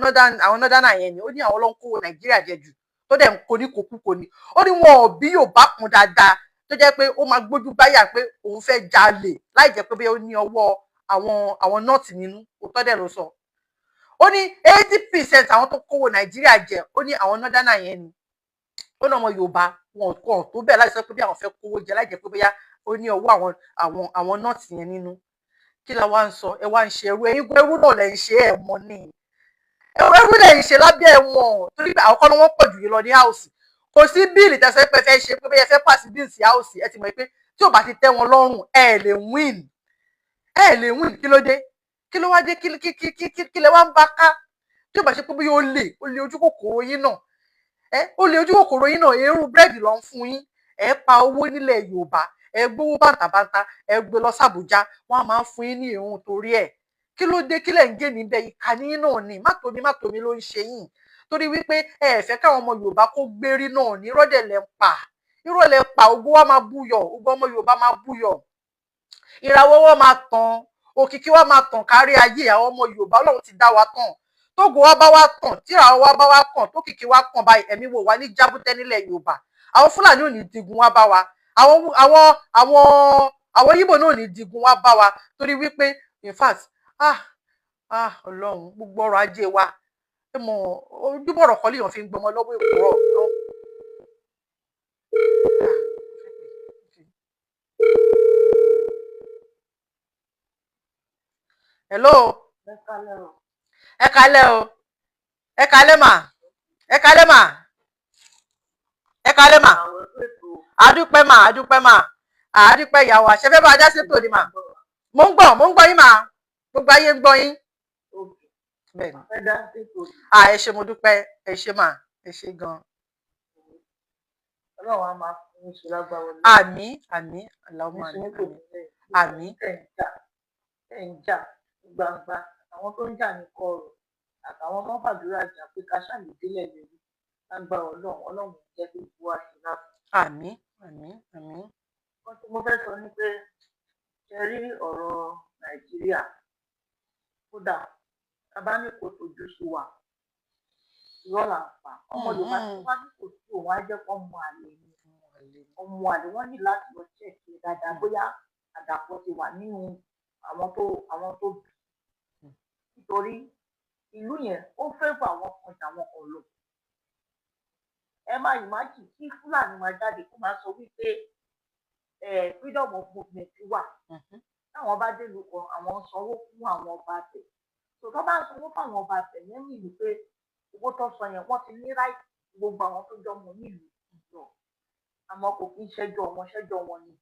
nọ́dánà yẹn ni ó ní àwọn ló ń kówó Nàìjíríà jẹ jù tó dẹ̀ ń kó ní kókúkó ni ó ní wọn ò bí Yorùbá kan dáadáa tó jẹ́ pé ó máa gbójú báyà pé òun fẹ́ jalè láì jẹ́ pé ó ní ọwọ́ àwọn nọ́ọ̀tì nínú òótọ́ dẹ̀ ló sọ ó ní 80% àwọn tó kówó Nàìjíríà jẹ ó ní àwọn nọ́dánà yẹn ni ó ní ọmọ Yorùbá wọn kò tó bẹ́ẹ̀ láti sọ pé bí àwọn fẹ́ kówó jẹ láì jẹ́ pé bóyá ó ní ọwọ́ àwọn nọ́ọ̀tì yẹn nínú kí la wá ń sọ ẹ wá ń ṣe ẹrú ẹ̀yin ẹrú náà lẹ ń ṣe ẹ mọ ni ẹrú lẹ ń ṣe lábẹ́ ẹ̀wọ̀n torí pé àwọn kan ló wọ́n pọ̀ jù yín lọ ní house kò sí bíìlì tẹsán pé fẹ́ ṣe pé bẹ́ẹ̀ fẹ́ pàṣẹ bíìlì sí house ẹ ti mọ̀ pé tí ò bá ti tẹ́ wọn lọ́rùn ẹ lè win kí ló dé kí ló wá dé kí lẹ wá ń bá ká tí ò bá ṣe pé bóyá ó lè ojú kòkòrò yín náà ó lè ojú kòkòrò yín náà eérú búrẹ́dì ló ń fún yín ẹ pa owó nílẹ̀ Yorùbá ẹ gbówó bàǹtàbàǹtà ẹ gbé lọ sàbújá wọn á máa ń fún yín ní ìrun torí ẹ kí ló dé kí lẹ ń gé níbẹ̀ ìkànnì yín náà ni má tòmí ló ń ṣe yín torí wípé ẹ fẹ́ káwọn ọmọ Yorùbá kó gbérí náà ní rọdẹlẹ ń pa ògo wa máa búyọ ògo ọmọ Yorùbá máa búyọ ìràwọ̀ wọn máa tàn òkìkí wa máa tàn kárí ayé àwọn ọmọ Yorùbá Ọlọ́run ti dá wa tàn tógo wa bá wa tàn tíràwọ̀ wa bá wa tàn tókìkí wa tàn báyìí ẹ̀mí wò wá ní jábútẹ́ nílẹ̀ Yorùbá àwọn Fúlàní ò ní digun wá bá wa àwọn Yíbò náà ò ní digun wá bá wa torí wípé in fact Ọlọ́run gbogbo ọrọ̀ ajé wa ẹ mọ ojúbọ̀rọ̀ kọ́lé yàn fi ń gbọmọ lọ́wọ́ èkúrọ̀ hello ẹ kálẹ́ o ẹ kálẹ́ mà àdúpẹ́ mà ìyàwó àṣẹfẹ́ bá ajá sétò ni mà mo ń gbọ́ yín mà gbogbo ayé ń gbọ́ yín ẹ ṣé mo dúpẹ́ ẹ ṣé mà ẹ ṣé gan. Ọlọ́run á máa fún yín ṣe lágbára Ọlọ́run. àmín Allahumma àmín ẹ̀ ń jà gbangba àwọn tó ń jà ní kọ̀rọ̀ àtàwọn ọmọ fàdúrà jà pé ká ṣàlùdílẹ̀ lórí lágbára Ọlọ́run jẹ́ kí gbogbo wa ṣe láti. àmín. wọ́n tí mo fẹ́ sọ ni pé ṣe rí ọ̀rọ̀ Nàìjíríà kódà bàbá ní kò tójú sí wa irọ́ là ń pa ọmọ Yorùbá tí wọ́n ní kò sí òun á jẹ́ kó mọ àlè ni ọmọ àlè wọ́n ní láti lọ ṣẹ̀kì dáadáa bóyá àdàpọ̀ ti wà nínú àwọn tó bí nítorí ìlú yẹn ó fẹ́ fún àwọn kan jàwọn kan lọ ẹ máa ìmájì kí Fúlàní máa jáde kó máa sọ wípé freedom of movement wà táwọn bá dé lóko àwọn sanwó fún àwọn ọba àtẹ tó bá ń sanwó fún àwọn ọba àtẹ yẹn nìyí pé owó tó sọ yẹn wọ́n ti ní ráìtì gbogbo àwọn tó jọmọ nílùú ìjọ àmọ́ kò kí ń ṣẹ́jọ́ wọn ni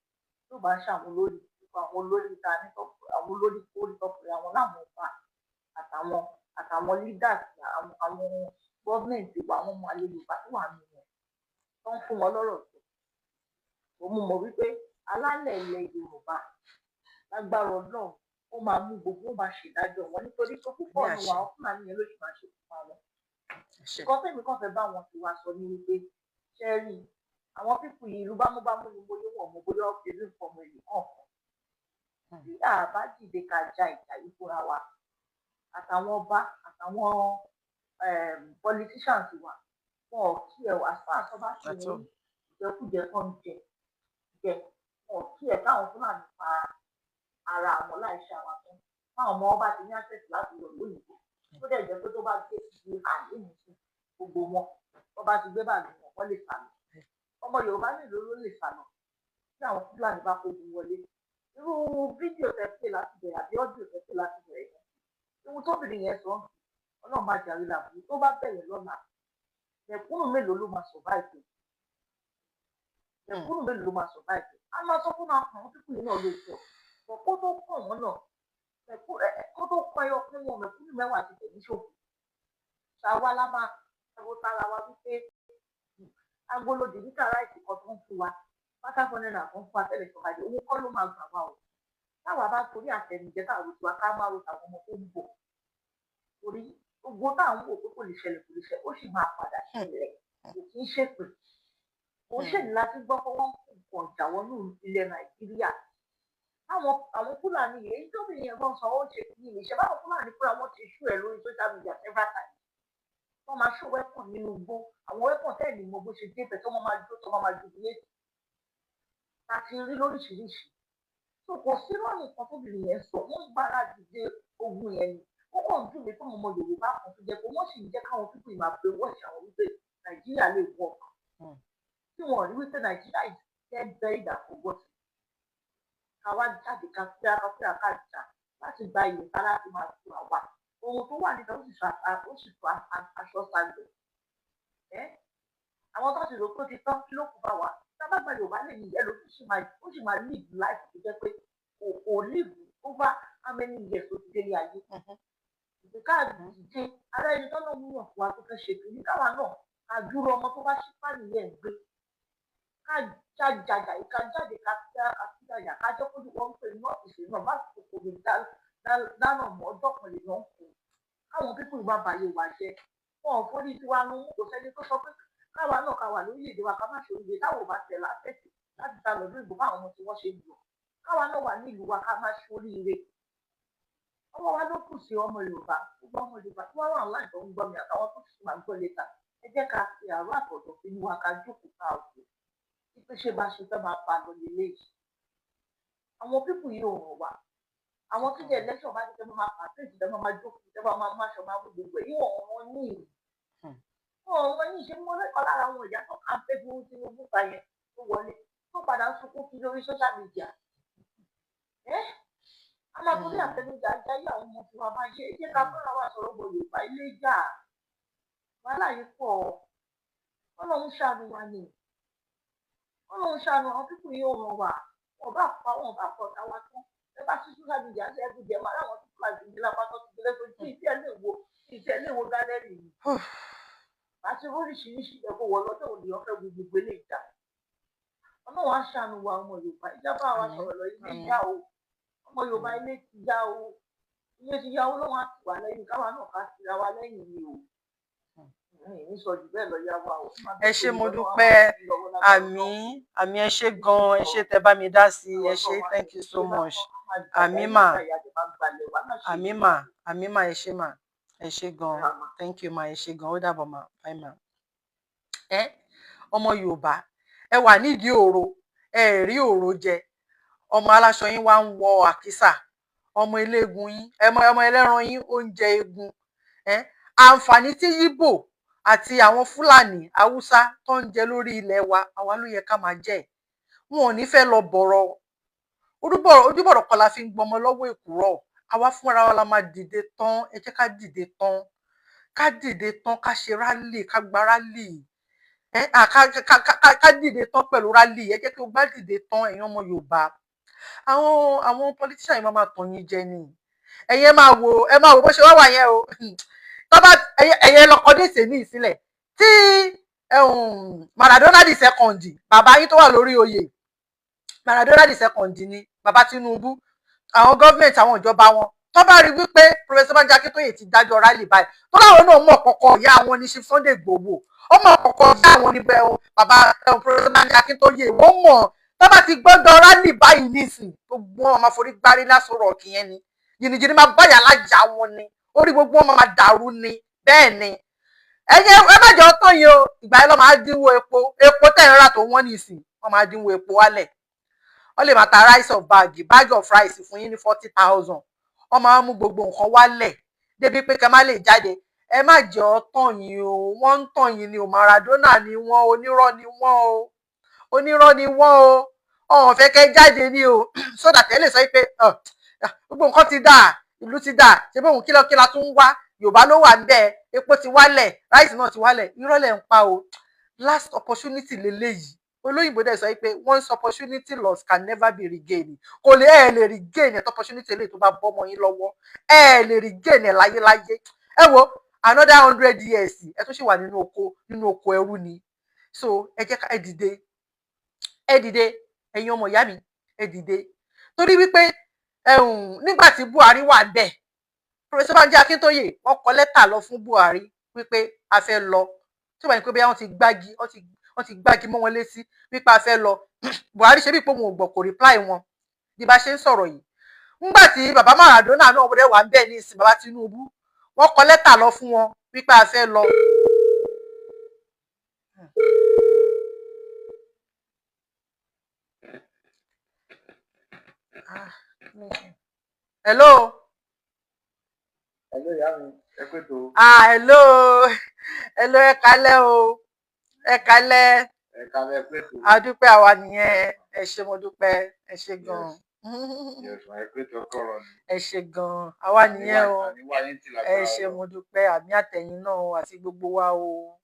tó bá ń ṣàwọn olórí àwọn olórí ta ní àwọn olórí kórì tọkùnrin àwọn láwọn ọba àtàwọn leaders àwọn gọọmenti wa àwọn ọmọ àlè Yorùbá tó wà nínú wọn tó ń fún wọn lọ́rọ̀ tó mo mọ̀ wípé alálẹ̀ ilẹ̀ Yorùbá lágbára Ọlọ́run ó máa mú gbogbo ó máa ṣèdájọ́ wọn nítorí pé púpọ̀ nínú àwọn Fúlàní yẹn ló sì máa ṣe fún àwọn nǹkan tẹ̀mí kan fẹ́ bá wọn ti wá sọ ní wípé ṣẹ́rí àwọn pípù yìí ìlú bámúbámú ni bóyá wọn mọ bóyá ó fi rí nǹkan ọmọ ìlú kan bí àbá dìde ká ja ìjà yìí fúnra wa àtàwọn ọba àtàwọn politicians wa wọn ò kí ẹ àṣà àṣọ bá ṣe wọn ìjẹkújẹ kan jẹ wọn ò kí ẹ káwọn Fúlàní pa ara àwọn láìṣe àwọn àtọ káwọn ọmọ ọba ti ní access láti lọ lóyìnbó ó dẹ̀ jẹ́ pé tó bá gbé ti àlè mi sí gbogbo wọn tó bá ti gbé bàálù wọn wọ́n lè sá lọ ọmọ Yorùbá nílò ló lè sá lọ tí àwọn Fúlàní bá kógun wọlé irú fídíò tẹ́ pè láti bẹ̀rẹ̀ àbí ọ́díò tẹ́ pè láti bẹ̀rẹ̀ yẹn ohun tóbìnrin yẹn sọ Ọlọ́run máa jàre làbúrú tó bá bẹ̀rẹ̀ lọ́la mẹ̀kúnnù mélòó ló máa survive a máa sọ fún àwọn pípù yìí náà ló sọ pọ̀ kó tó kàn wọ́n náà kó tó kọ ẹyọ fún wọn mẹ̀kúnnù mẹ́wàá ti tẹ̀lé ṣòfò ṣàwa la máa ẹ̀rọ tara wa wípé agolo dìbítà ráìtì kan tó ń fún wa pátá fún ẹnìyàn kan fún atẹ́lẹ̀ tó bàjẹ́ owó kọ́ ló máa gbà wá o táwa bá torí àtẹnujẹ káàró tiwa ká máa ro tàwọn ọmọ tó ń bọ̀ torí gbogbo tá à ń wò pé kò lè ṣẹlẹ̀ ó sì máa padà ṣẹlẹ̀ kò kí ń ṣèpè kò ń ṣèlú láti gbọ́ pé wọ́n kó nǹkan ìjà wọnú ilẹ̀ Nàìjíríà àwọn Fúlàní èyí tó bìnrin yẹn gan sọ ó ṣe kí ni ìṣẹ́ báwọn Fúlàní fúnra wọn ti ṣú ẹ̀ lórí social media several times wọ́n máa ṣó wẹ́pọ̀n nínú igbó àwọn wẹ́pọ̀n tẹ́ẹ̀lì mọ bó ṣe débẹ̀ tó wọ́n máa jó tó wọ́n máa jubilate láti rí lóríṣiríṣi tó kò sí lọ́nà kan tóbìnrin yẹn sọ wọ́n gbára dìde ogun yẹn ni ó kàn ń dùn mí fún ọmọ Yorùbá kan tó jẹ́ pé wọ́n sì ń jẹ́ káwọn pípé máa pe wọ́ọ̀ṣì àwọn wípé Nàìjíríà lè wọ̀ tí wọ́n rí wípé Nàìjíríà jẹ́ bẹ́ẹ̀ ìdàkọ̀gbọ́sì káwá jáde ká jà láti gba ilẹ̀ ká láti máa tu àwa ohun tó wà níta ó sì tó aṣọ sáńdẹ̀ àwọn tó ti rò pé ó ti tán kí ló kù bá wa sábàgbà Yorùbá lè ní ìyẹn ló ó sì máa live life tó jẹ́ pé kò live over how many years tó ti délé ayé ìgbéká ìdíje ara ẹni tó náà múyàn fún wa tó fẹ́ ṣe kìíní káwa náà ká dúró ọmọ tó bá ṣípà nìyẹn gbé ká jàjà ká jáde ká jàjà ká jẹ́ kójú wọn pé nọ́ọ̀tì sí náà bá kòkò lè dáná mọ́ ọjọ́ kan lè lọ́n kù káwọn pípọ̀ ìwà bàyè wà jẹ́ wọn ò forí tiwa nu kò sẹ́ni tó sọ pé káwa náà ká wà lórílẹ̀-èdè wa ká má ṣe oríire táwọn ò bá tẹ̀ láfẹ̀tì láti ta lọ́dún ìbò fáwọn ọmọ tí wọ́n ṣe lò káwa náà wà nílùú wa ká má ṣe oríire ọmọ wa ló kù sí ọmọ Yorùbá gbogbo ọmọ Yorùbá tí wọ́n wà láì tó ń gbọ́ mi àtàwọn tó sì máa gbọ́ létà ẹ jẹ́ ká fi àrùn àtọ̀dọ̀ sínú wa ká jókòó ká òkú wípé ṣé bá ṣe fẹ́ máa pa lọ lélẹ̀ yìí àwọn pípù yìí ò ràn wá àwọn tí jẹ́ election bá ti tẹ́ máa pa tẹ́sí tẹ́ máa jókòó tẹ́ máa máa ṣọ máa mú gbogbo èyí wọ́n ní ìlú wọ́n ní ìṣe mọ́ lẹ́kọ̀ọ́ lára àwọn ìyá tó kà ń pẹ́ fún Tinubu ta yẹn tó wọlé tó padà ń sunkún kí lórí social media alábòrí àtẹnudà ajáyé àwọn ọmọ tí wọn bá ṣe é jẹ́ ká fúnra wa sọ̀rọ̀ bọ̀ Yorùbá ilé jà wàhálà yìí pọ̀ Ọlọ́run ṣàánú wa ni Ọlọ́run ṣàánú àwọn pípọ̀ yìí ò ràn wá wọn bá pa wọn bá pọ̀ táwa tán ẹ bá ṣíṣú láti jà ṣe ẹbí jẹ máa láwọn tó kọ́ àti ìdílé apátọ́ ti gbélé tó tí ìfẹ́ lè wo gálẹ́rì yìí àti oríṣiríṣi ẹ̀kọ́ wọ lọ́dọ̀ òní ọ̀fẹ́ gbogbo ilé ìjà Ọlọ́run á ṣàánú wa ọmọ Yorùbá ìjábá wa sọ̀rọ̀ lọ ilé ìjà o ọmọ Yorùbá ilé ti yá o ilé ti yá o lọ́wọ́ á ti wà lẹ́yìn káwa náà ká tira wa lẹ́yìn ni o ní sọ jù bẹ́ẹ̀ lọ yá wa o. ẹ ṣé mo dúpẹ́ àmì ẹ ṣé gan ẹ ṣé tẹ́ bá mi dá sí ẹ ṣé thank you so much àmì mà ẹ ṣé mà ẹ ṣé gan thank you mà ẹ ṣé gan ó dàbọ̀ mà bye mà. ọmọ Yorùbá ẹ wà nídìí òro ẹ rí òro jẹ ọmọ aláṣọ yín wá ń wọ àkísà ọmọ eléegun yín ọmọ ẹlẹ́ran yín ó ń jẹ eegun àǹfààní tí Yíbò àti àwọn Fúlàní Haúsá tó ń jẹ lórí ilẹ̀ wa àwa ló yẹ ká máa jẹ wọn ò ní fẹ́ lọ bọ̀rọ̀ ojúbọ̀rọ̀ kan la fi ń gbọmọ lọ́wọ́ èkùrọ́ àwa fúnra wa la máa dìde tán ẹ jẹ́ ká dìde tán ká ṣe rálì ká gba rálì ká dìde tán pẹ̀lú rálì ẹ jẹ́ kí o gbá dìde tán ẹ̀yin ọmọ Yorùbá àwọn politician yìí máa tàn yín jẹ ni ẹ̀yin máa wo bó ṣe wá yẹn o tọ́ba ẹ̀yin lọ́kọ déètè ní ìsílẹ̀ tí Maradona di second bàbá yín tó wà lórí oyè Maradona di second ni bàbá Tinubu àwọn gọ́ọ̀mẹ̀ntì àwọn ìjọba wọn tó bá rí wípé Professor Banji Akintoye ti dájọ́ rálì báyìí tó láwọn náà mọ̀ kọ́kọ́ ìyá àwọn ní Chief Sunday Igboho ó mọ̀ kọ́kọ́ ìyá àwọn níbẹ̀ bàbá Professor Banji Akintoye wọ́n mọ̀ tó bá ti gbọ́dọ̀ rálì báyìí nísìn gbogbo wọn máa forí gbárí lásòrò ọ̀kì yẹn ni jìnnìjìnnì máa báyà lájà wọn ni orí gbogbo wọn máa dàrú ni bẹ́ẹ̀ ni ẹ má jẹ́ ọtọ́ yìí o ìgbà yẹn lọ́ máa dínwó epo tẹ̀ ń rà tó wọ́n nísìn wọ́n máa dínwó epo wálẹ̀ wọ́n lè máa ta rice of bag of rice fún yín ní 40,000 wọ́n máa mú gbogbo nǹkan wálẹ̀ débi pé kẹ́ má lè jáde ẹ má jẹ́ ọtọ́ yìí o wọ́n ń tàn yín ni o Maradona ni wọ́n onírọ́ ni wọ́n o ọ̀hún fẹ́ kẹ́ jáde ní o sódà tẹ́lẹ̀ sọ pé gbogbo nǹkan ti dà ìlú ti dà ṣé bóun kílọ̀kílà tún wá Yorùbá ló wà níbẹ̀ epo ti wálẹ̀ ráìsì náà ti wálẹ̀ irọ́ lẹ̀ ń pa o last opportunity lélẹ́yìí olóyìnbó dẹ̀ sọ pé once opportunity lost can never be regained kò lè lè regain ẹ̀ opportunity lè tó bá bọ́ ọmọ yín lọ́wọ́ lè regain ẹ̀ láyéláyé ẹ wo another 100 years ẹ tó ṣì wà nínú oko ẹrú ni so ẹ jẹ́ ká ẹ dìde ẹ̀yin ọmọ ìyá mi ẹ dìde torí wípé nígbà tí Buhari wà bẹ́ẹ̀ Professor Banji Akíntóyè wọ́n kọ lẹ́tà lọ fún Buhari wípé a fẹ́ lọ tí wọ́n ní pé bí wọ́n ti gbági mọ́ wọn létí wípé a fẹ́ lọ Buhari ṣe bí pé òun ò gbọ́ kò reply wọn bí bá ṣe ń sọ̀rọ̀ yìí nígbà tí bàbá Maradona náà wọlé wà ń bẹ̀ ní ìsìn bàbá Tinubu wọ́n kọ lẹ́tà lọ fún wọn wípé a fẹ́ lọ. Hello. Hello, ìyá mi, ẹ pé tó. Hello. Hello, ẹ kálẹ́ o. Ẹ kálẹ́. Ẹ kálẹ́, ẹ pé tó. A dúpẹ́ àwa nìyẹn. Ẹ ṣé mo dúpẹ́. Ẹ ṣé gan. Yẹ̀sùn, ẹ pé tó kọ̀rọ̀ ni. Ẹ ṣé gan. Àwa nìyẹn o. Àníwá yín ti lágbára. Ẹ ṣé mo dúpẹ́. Àmì àtẹ̀yìn náà o àti gbogbo wa o.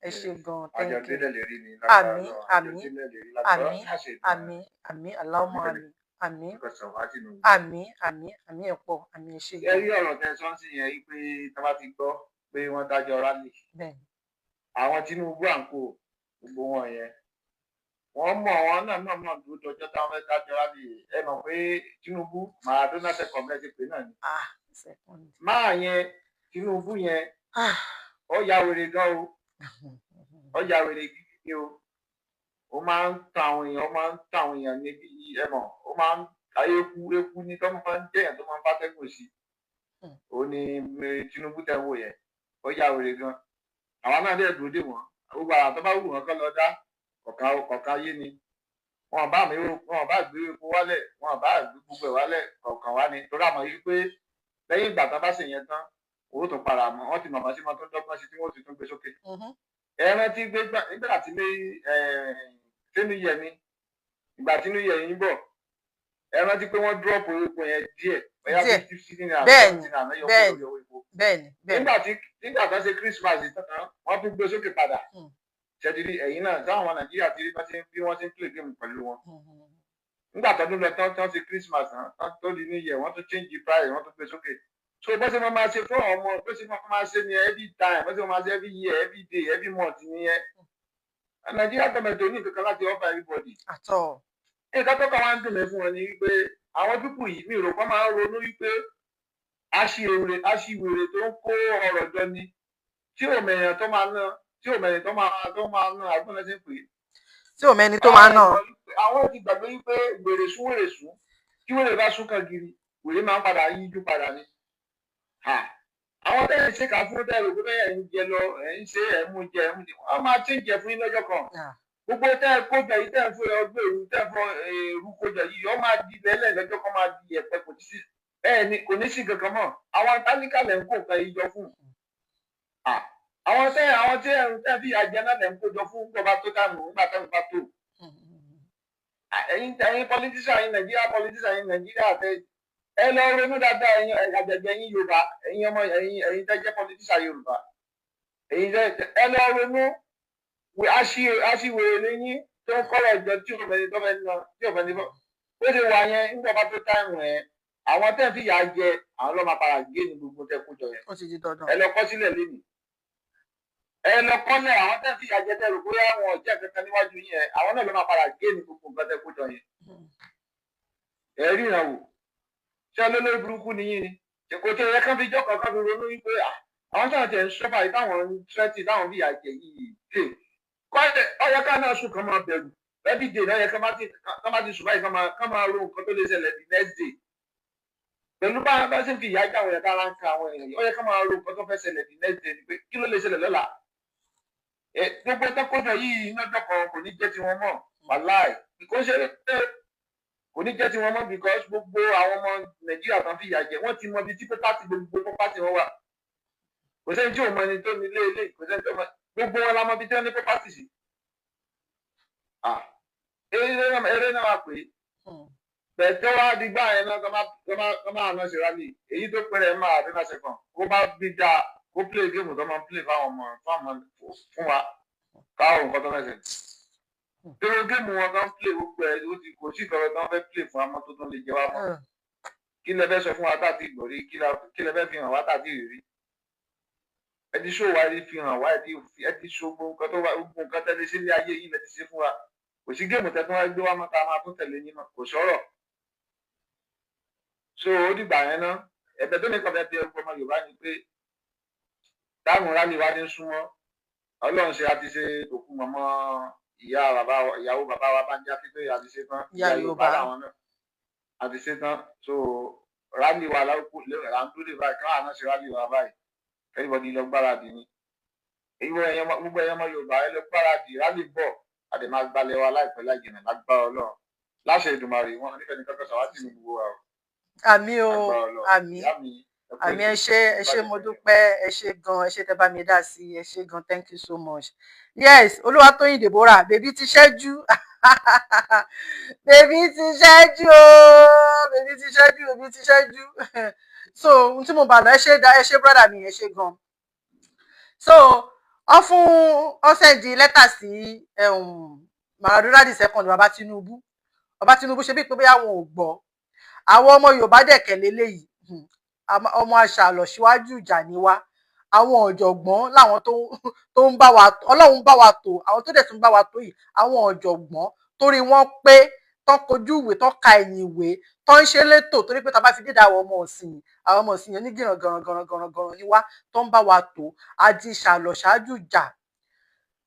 Ẹ ṣé gan. Thank you. Àjọ̀délẹ̀ lè rí ni lágbára. Àmín, àmín, àmín, àmín, Allahumma àmín, àmín, àmín, àmín, àmín ẹ̀pọ̀, àmín ẹ ṣé Ẹ gan. rí ọ̀rọ̀ tẹ sọ́nsì yẹn yí pé tá bá ti gbọ́ pé wọ́n dájọ́ rálì. Bẹ́ẹ̀ni. Àwọn Tinubu àǹkó gbogbo wọn yẹn. Wọ́n mọ̀ wọn náà dúró dọjọ́ táwọn fẹ́ dájọ́ rálì. Ẹ mọ̀ pé Tinubu Maradona second mẹ́tì pé náà ni. Second. Máa yẹn Tinubu yẹn ó ya wèrè gan o. Ó ya wèrè gidi ni o. Ó máa ń ta àwọn èèyàn níbi ẹ̀mọ̀ ó máa ń eku ní tó máa ń jẹ́yàn tó máa ń fàtẹ́gùn sí. Ó ní Tinubu tẹ̀ wò yẹn ó ya wèrè gan. Àwa náà dẹ̀ dúró dè wọ́n gbogbo àrà tó bá wù wọ́n kọ́ lọ dá kọ̀ọ̀kan yé ni. Wọn bá gbé epo wálẹ̀ wọn bá gbé gbogbo ẹ̀ wálẹ̀ kọ̀ọ̀kan wá ni torí àmọ́ yìí pé lẹ́yìn ìgbà tó bá ṣe yẹn tán owó tó padà mọ́ wọ́n ti mọ̀ sí wọn tó dọ́gbọ́n sí tí wọ́n ti tún gbé sókè. Ẹran tí nígbà tí sínú yẹ ni ìgbà tí inú yẹ yín bọ̀ ẹran tí pé wọ́n dúrọ́pù epo yẹn díẹ̀ bóyá bí 50 naira bẹ́ẹ̀ni nígbà tó ṣe Christmas tán wọ́n tún gbé sókè padà ṣẹ́dírí ẹ̀yìn náà táwọn Nàìjíríà ti rí bí wọ́n ti ń play game pẹ̀lú wọn. Nígbà tó dún lọ tán ṣe Christmas tán tó di New Year wọ́n tún change price wọ́n tún gbé sókè. So bó ṣe máa ṣe fún ọmọ bó ṣe máa ṣe ni every time bó ṣe máa ṣe every year every day every month nìyẹn. Nàìjíríà gọọmenti ò ní nǹkan kan láti offer everybody. Nǹkan tó kàn wá ń dùn mí fún wọn ni wípé àwọn pípù yìí mi rò pé máa ń ronú wípé aṣiwèrè tó ń kó ọrọ̀ jọ ni tí ò mẹ̀yàn tó máa ná tí ò mẹ̀yàn tó máa ná àgbọ̀n lẹ́sìn pé. Tí ò mẹ́ni tó máa ná. Àwọn ti gbàgbé wípé wèrè sún kí wèrè bá sún kan giri wèrè máa ń padà yíjú padà ni. Àwọn tẹ́lẹ̀ ṣe kà fún tẹ́lẹ̀ òkú bẹ́ẹ̀ ń jẹ lọ ẹ̀ ń ṣe ẹ̀ mú jẹ wọ́n máa tí ń jẹ fún yín lọ́jọ́ kan. Gbogbo tẹ́ kójọ yìí tẹ́ fún ọgbẹ́ òru tẹ́ fún èrú kójọ yìí ọ máa di lẹ́lẹ̀ lọ́jọ́ kan máa di ẹ̀pẹ́ kò ní sí kankan mọ́ àwọn tálíkà lẹ̀ ń kó nǹkan yìí jọ fún. Àwọn tẹ́ fi àjẹ náà lẹ̀ ń kó jọ fún ìjọba tó dànù nígbà táwọn bá tó. Ẹ̀yin politician yín Nàìjíríà tẹ́ ẹ lọ ronú dáadáa ẹ̀yin àjẹjẹ yín Yorùbá ẹ̀yin ọmọ ẹ̀yin tẹ́ jẹ́ politician Yorùbá ẹ̀yin ẹ lọ ronú aṣiwèrè lẹ́yìn tó ń kọ́rọ̀ ìjọ tí ò fẹ́ ní tó fẹ́ ní tí ò fẹ́ ní bọ́ ó ṣe wà yẹn nígbà bá tó táìmù ẹ̀ àwọn tẹ́ fi yà jẹ àwọn lọ́ọ́ máa para gé ní gbogbo tẹ́ kó jọ yẹn ẹ lọ kọ́ sílẹ̀ lẹ́nu ẹ lọ kọ́lẹ̀ àwọn tẹ́ fi yà jẹ tẹ́ rò bóyá àwọn ọ̀jẹ̀ kankan níwájú yẹn àwọn náà lọ́ọ́ máa para gé ní gbogbo nǹkan tẹ́ kó jọ yẹn ẹ rí ìrànwọ́ ṣé olólórí burúkú nìyí ni kò tẹ ẹ kán fi jọ kankan fi ronú wípé àwọn táwọn tẹ ń sọfà yìí táwọn ń tírẹ́tì táwọn fi àjẹ yìí dé kọ́lẹ̀ ọyọ ká náà sùn kán máa bẹ̀rù every day náà yẹ kán bá ti sùn báyìí kán máa ro nǹkan tó lè ṣẹlẹ̀ the next day pẹ̀lú bá ṣe ń fi ìyá ìjà àwọn ẹ̀ka ara ń ka àwọn èèyàn ọyọ kán máa ro nǹkan tó fẹ́ ṣẹlẹ̀ the next day pé kí ló lè ṣẹlẹ̀ lọ́la gbogbo ẹ̀tọ́kọ́jọ yìí lọ́jọ́ kan kò ní jẹ́ tiwọn mọ́ wàláì kò ní jẹ́ tiwọn mọ́ because gbogbo àwọn ọmọ Nàìjíríà kan fi ìyà jẹ wọ́n ti mọ ibi tí pátì gbogbo pátì wọn wà kò sẹ́ni tí ò mọ ẹni tó ní ilé kò sẹ́ni tó mọ gbogbo wọn la mọ ibi tí wọ́n ní pátì sí. eré náà wà pé bẹ̀tẹ̀ wá di gbá yẹn náà kọ́ máa ná ṣe rálì èyí tó pẹ́rẹ́ máa àdínà ṣẹ̀kan kó bá bí dáa kó play game tó máa play fáwọn ọmọ fún wa káwọn nǹkan tó fẹ́ ṣe. Tẹ́lẹ̀ géèmù wọn kan play gbogbo ẹ̀ ó ti kò sí ìfọ̀rọ̀ tí wọ́n fẹ́ play fún amọ́ tó tún lè jẹ wá mọ́. Kí lẹ fẹ́ sọ fún wa tàbí ìgbọ̀rí kí lẹ fẹ́ fi hàn wá tàbí ìrírí. Ẹ ti ṣó wa ẹ ti fi hàn wá ẹ ti ṣó gbogbo nǹkan tẹ́lẹ̀ sí ilé ayé yìí lẹ ti ṣe fún wa. Kò sí géèmù tẹ́ tí wọ́n gbé wá mọ́ ta máa tún tẹ̀lé yín náà kò sọ̀rọ̀. So ó dìgbà yẹn ná ẹ̀bẹ̀ tó ní kọfẹ tẹ ọmọ Yorùbá ni pé táwọn rálì wá ní súnmọ́ Ọlọ́run ṣe àti ṣe òkú mọmọ ìyàwó bàbá wa Bánjí Akíntóyè àti ṣe tán ìyá Yorùbá làwọn náà àti ṣe tán so rálì wa láwùkù lè rà ń dúró báyìí káwọn náà ṣe rálì wa báyìí everybody lọ gbáradì ni gbogbo ẹyẹ ọmọ Yorùbá ẹ lọ gbáradì rálì bọ̀ àti máa gbalẹ̀ wa láìpẹ́ láì jìnnà lágbára Ọlọ́run láṣẹ Èdùmàrè wọn nífẹ̀ẹ́ ní kọ́kọ́ sàwátì ní gbogbo wa o. àmì o àmì ẹ ṣé mo dúpẹ́ ẹ ṣé gan ẹ ṣé tẹ́ bá mi dá sí ẹ ṣé gan thank you so much. Yes, Olúwatóyìn Deborah bèbí ti ṣẹ́jú bèbí ti ṣẹ́jú o bèbí ti ṣẹ́jú so ohun tí mo bá lọ ẹ ṣé brother mi ẹ ṣé gan. So wọ́n fún ọ̀sẹ̀ di lẹ́tà sí Maradona the second bàbá Tinubu ṣe bí pé bóyá wọn ò gbọ́ àwọn ọmọ Yorùbá dẹ̀kẹ̀ lélẹ́yìí ọmọ àṣà lọ síwájú ìjà ni wá àwọn ọ̀jọ̀gbọ́n láwọn tó ń bá wa Ọlọ́run bá wa tò àwọn tó dẹ̀ tún bá wa tò yìí àwọn ọ̀jọ̀gbọ́n torí wọ́n pé tán kojú ìwé tán ka ẹ̀yìn ìwé tán ń ṣe létò torí pé tá bá fi dédé àwọn ọmọ ọ̀sìn yẹn ní gìràngàràngàràngàràn ni wá tó ń bá wa tò àti ìṣàlọ̀ ṣáájú ìjà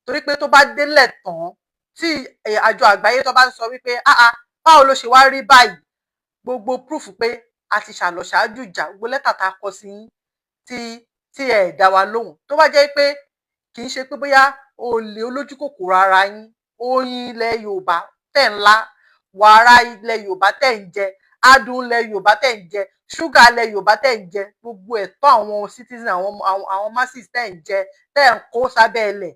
torí pé tó bá délẹ̀ tán tí àjọ àgbáyé tó bá ń sọ wípé báwo ló ṣe wá rí báyìí gbogbo proof pé a ti ṣàlọ̀ ṣáájú ìjà gbogbo lẹ́tà tá a kọ sí tí ẹ dá wa lóhùn tó bá jẹ́ pé kì í ṣe pé bóyá olè olójú kòkòrò ara yín oyin ilẹ̀ Yorùbá tẹ̀ ńlá wàrà ilẹ̀ Yorùbá tẹ̀ ń jẹ adùn ilẹ̀ Yorùbá tẹ̀ ń jẹ ṣúgà ilẹ̀ Yorùbá tẹ̀ ń jẹ gbogbo ẹ̀tọ́ àwọn citizen àwọn masses tẹ̀ ń jẹ tẹ̀ ń kó sábẹ́ ilẹ̀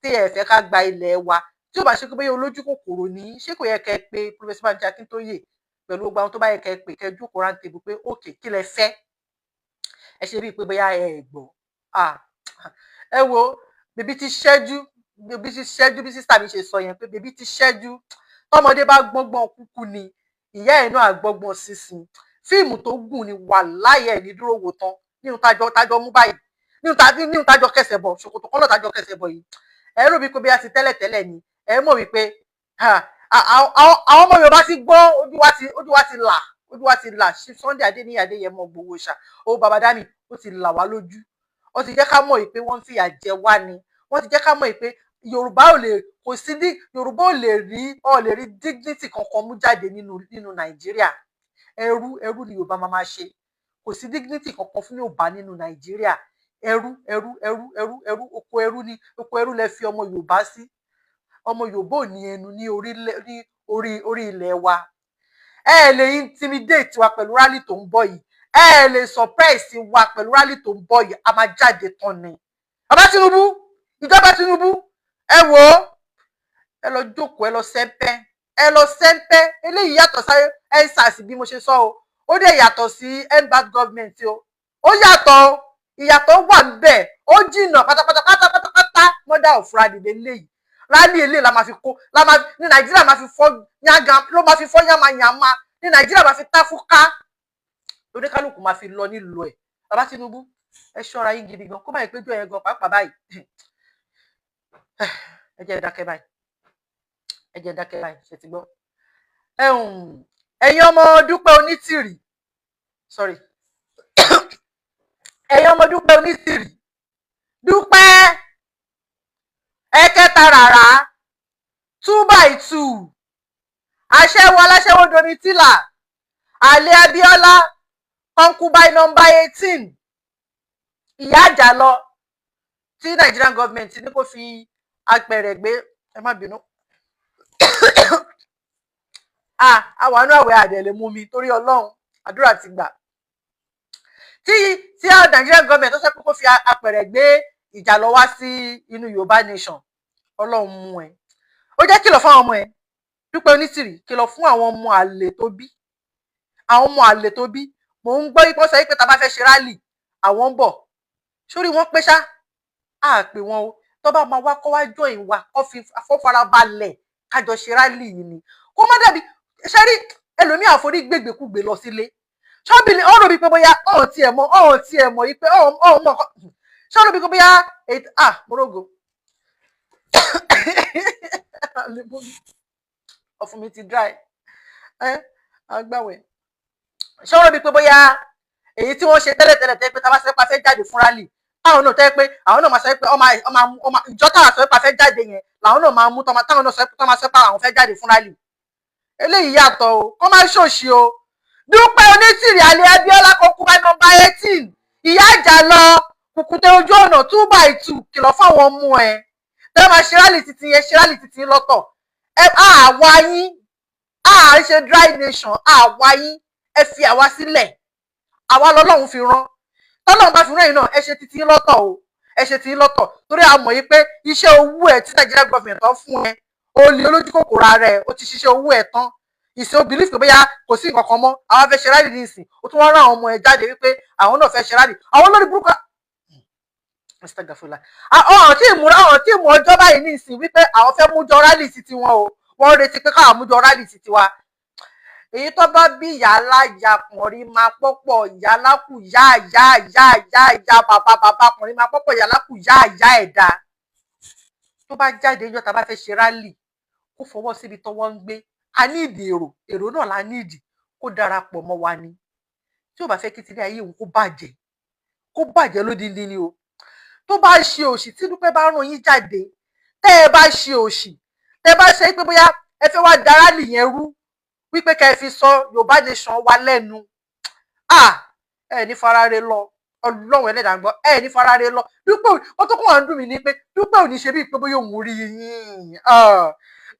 tí ẹ fẹ́ ká gba ilẹ̀ wa tí ó bá ṣe pé bóyá olójú kòkòrò ní ṣé kò yẹ kẹ́ pé Professor Banji Akíntóyè pẹ̀lú gbogbo àwọn tó bá yẹ kẹ́ pé kẹ́ jókòó round table pé òkè kí lẹ fẹ́ ẹ ṣe bíi pé bóyá ẹ gbọ́ ẹ wo bèbí ti ṣẹ́jú bí sísá mi ṣe sọ yẹn pé bèbí ti ṣẹ́jú tọmọdé bá gbọ́ngbọ́n kúkú ni ìyá ẹ̀ náà àgbọ́ngbọ́n sísìn fíìmù tó gùn ni wà láyé ẹ̀ ní dúró wò tán nínú tájọ mú báyìí nínú tájọ kẹsẹ̀ bọ̀ ṣòkòtò kọ́lọ̀ tájọ kẹsẹ̀ bọ̀ yìí ẹ rò wípé bí a ti tẹ́lẹ̀ ni ẹ mọ̀ wípé àwọn ọmọ Yorùbá ti gbọ́ ojú wa ti là Sunday Adéníyì Adéyẹmọ Ìgbòho ṣá ó bàbá dami ó ti là wá lójú ó ti jẹ́ ká mọ̀ pé wọ́n ń fìyà jẹ wá ni wọ́n ti jẹ́ ká mọ̀ pé Yorùbá ò lè rí dignity kankan mú jáde nínú Nàìjíríà ẹrú ni Yorùbá máa ṣe kò sí dignity kankan fún Yorùbá nínú Nàìjíríà ẹrú oko ẹrú lẹ fi ọmọ Yorùbá sí ọmọ Yorùbá ò ní ẹnu ní orí ilẹ̀ wa ẹ lè intimidate wa pẹ̀lú rally tó ń bọ̀ yìí ẹ lè surprise wa pẹ̀lú rally tó ń bọ̀ yìí a máa jáde tán ni ìjọba Tinubu ẹ wò ó ẹ lọ jókòó ẹ lọ sẹ́ńpẹ́ eléyìí yàtọ̀ sáyé EndSARS bí mo ṣe sọ o ó dẹ̀ yàtọ̀ sí endbad government o ó yàtọ̀ ìyàtọ̀ wà níbẹ̀ ó jìnnà pátápátá mọ́dà òfurá dìde léyìí rálì èlé la máa fi kó ní Nàìjíríà máa fi fọ́ yángá ló máa fi fọ́ yánmayànmá ní Nàìjíríà máa fi táfúká lórí kálukú máa fi lọ nílùú ẹ̀ bàbá Tinubu ẹ ṣọ́ra yín gidi gan kó má yẹ pé jọ ẹ gan pàápàá báyìí ẹ jẹ́ dákẹ́ báyìí ṣe ti gbọ́ ẹ̀yin ọmọ Dúpẹ́ Onítìrì sorry ẹ̀yin ọmọ Dúpẹ́ Onítìrì Dúpẹ́ ẹ̀kẹta rárá 2x2 aṣẹ́wó aláṣẹ́wó Domitilla àlè Abíọ́lá concubine number 18 ìyá Àjàlọ tí Nigerian government ní kó fi apẹ̀rẹ̀ gbé ẹ má bínú àwọn àánú àwẹ̀ àdẹ̀lẹ̀ mú mi torí Ọlọ́run àdúrà ti gbà tí Nigerian government tó sọ pé kó fi apẹ̀rẹ̀ gbé ìjà lọ wá sí inú Yorùbá nation Ọlọ́run mú ẹ ó jẹ́ kìlọ̀ fún àwọn ọmọ ẹ Dúpẹ́ Onítìrì kìlọ̀ fún àwọn ọmọ àlè tó bí mò ń gbọ́ ipò sọ pé tá bá fẹ́ ṣe rálì àwọn ń bọ̀ sórí wọn pé ṣá á pè wọn o tó bá máa wá kó wá join wa kó fi afọ́farabalẹ̀ kájọ ṣe rálì yìí ni kó má dàbí ṣe rí ẹlòmíì àforí gbègbèkúgbè lọ sílé ṣọ́bìlì ọ̀rọ̀ bíi pé bóyá ọ̀hún tiẹ̀ mọ̀ yìí pé ọ̀hún mọ̀ ṣọ́rọ̀ bíi pé bóyá morogo ọ̀fun mi ti dry agbáwẹ̀ ṣọ́rọ̀ bíi pé bóyá èyí tí wọ́n ṣe tẹ́lẹ̀tẹ́lẹ̀ tẹ́ pé tá a bá sọ pé a fẹ́ jáde fún rally táwọn náà tẹ́ pé àwọn náà máa sọ pé ọmọ ìjọ táwọn sọ pé a fẹ́ jáde yẹn làwọn náà máa mú táwọn náà sọ pé máa sọ pé àwọn fẹ́ jáde fún rally eléyìí yàtọ̀ o kó má ṣòṣì o. Dúpẹ́ Onítìrì Alẹ́ Abíọ́lá kókó bá nọ́mbà 18 ìyá àjà lọ kùkùté ojú ọ̀nà 2x2 kìlọ̀ fáwọn ọmọ ẹ̀ tẹ́ máa ṣe rally títí yẹn ṣe rally títí lọ́tọ̀ àwa yín ṣe dry nation àwa yín ẹ fi àwa sílẹ̀ àwa lọ́lọ́run fi rán tọ́lọ́run bá fi rán yìí náà ẹ ṣe títí lọ́tọ̀ o ẹ ṣe títí lọ́tọ̀ torí a mọ̀ yìí pé iṣẹ́ owó ẹ̀ tí Nàìjíríà government tó fún ẹ olè olójú kòkòrò ara ẹ̀ ó ti ṣiṣẹ́ owó ẹ̀ tán ìsìn o believe pé bóyá kò sí nǹkan kan mọ́ àwọn fẹ́ ṣe rally ní ìsìn ó tún wá rán àwọn ọmọ ẹ̀ jáde wípé àwọn náà fẹ́ ṣe rally àwọn olórí burúkú àwọn tí ìmú ọjọ́ báyìí ní ìsìn wípé àwọn fẹ́ mújọ rally sí tiwọn o wọ́n retí pé káwọn mújọ rally sí tiwa èyí tó bá bí ìyá aláya kùnrin máa pọ́pọ̀ ìyá alákù ìyá bàbá kùnrin máa pọ́pọ̀ ìyá alákù ìyá ẹ̀dá tó bá jáde níjọ́ tá a bá fẹ́ ṣe rally kó fọwọ́ síbi tọ́wọ́ ń gbé a ní ìdí èrò náà la ní ìdí kó darapọ̀ mọ́ wa ni tí ó bá fẹ́ kí tilé ayé òun kó bàjẹ́ lódindi ni o tó bá ṣe òṣì tí Dúpẹ́ bá rán yín jáde tẹ́ ẹ bá ṣe òṣì tẹ́ bá ṣe pé bóyá ẹ fẹ́ wá da rally yẹn rú wípé kẹ́ ẹ fi sọ Yorùbá nation wa lẹ́nu ẹ ní farare lọ Ọlọ́run Ẹlẹ́dàá gbọ́ ẹ ní farare lọ Dúpẹ́ ó tó kún wọn dùn mí ní pé Dúpẹ́ ò ní ṣe bíi pé bóyá òun rí yín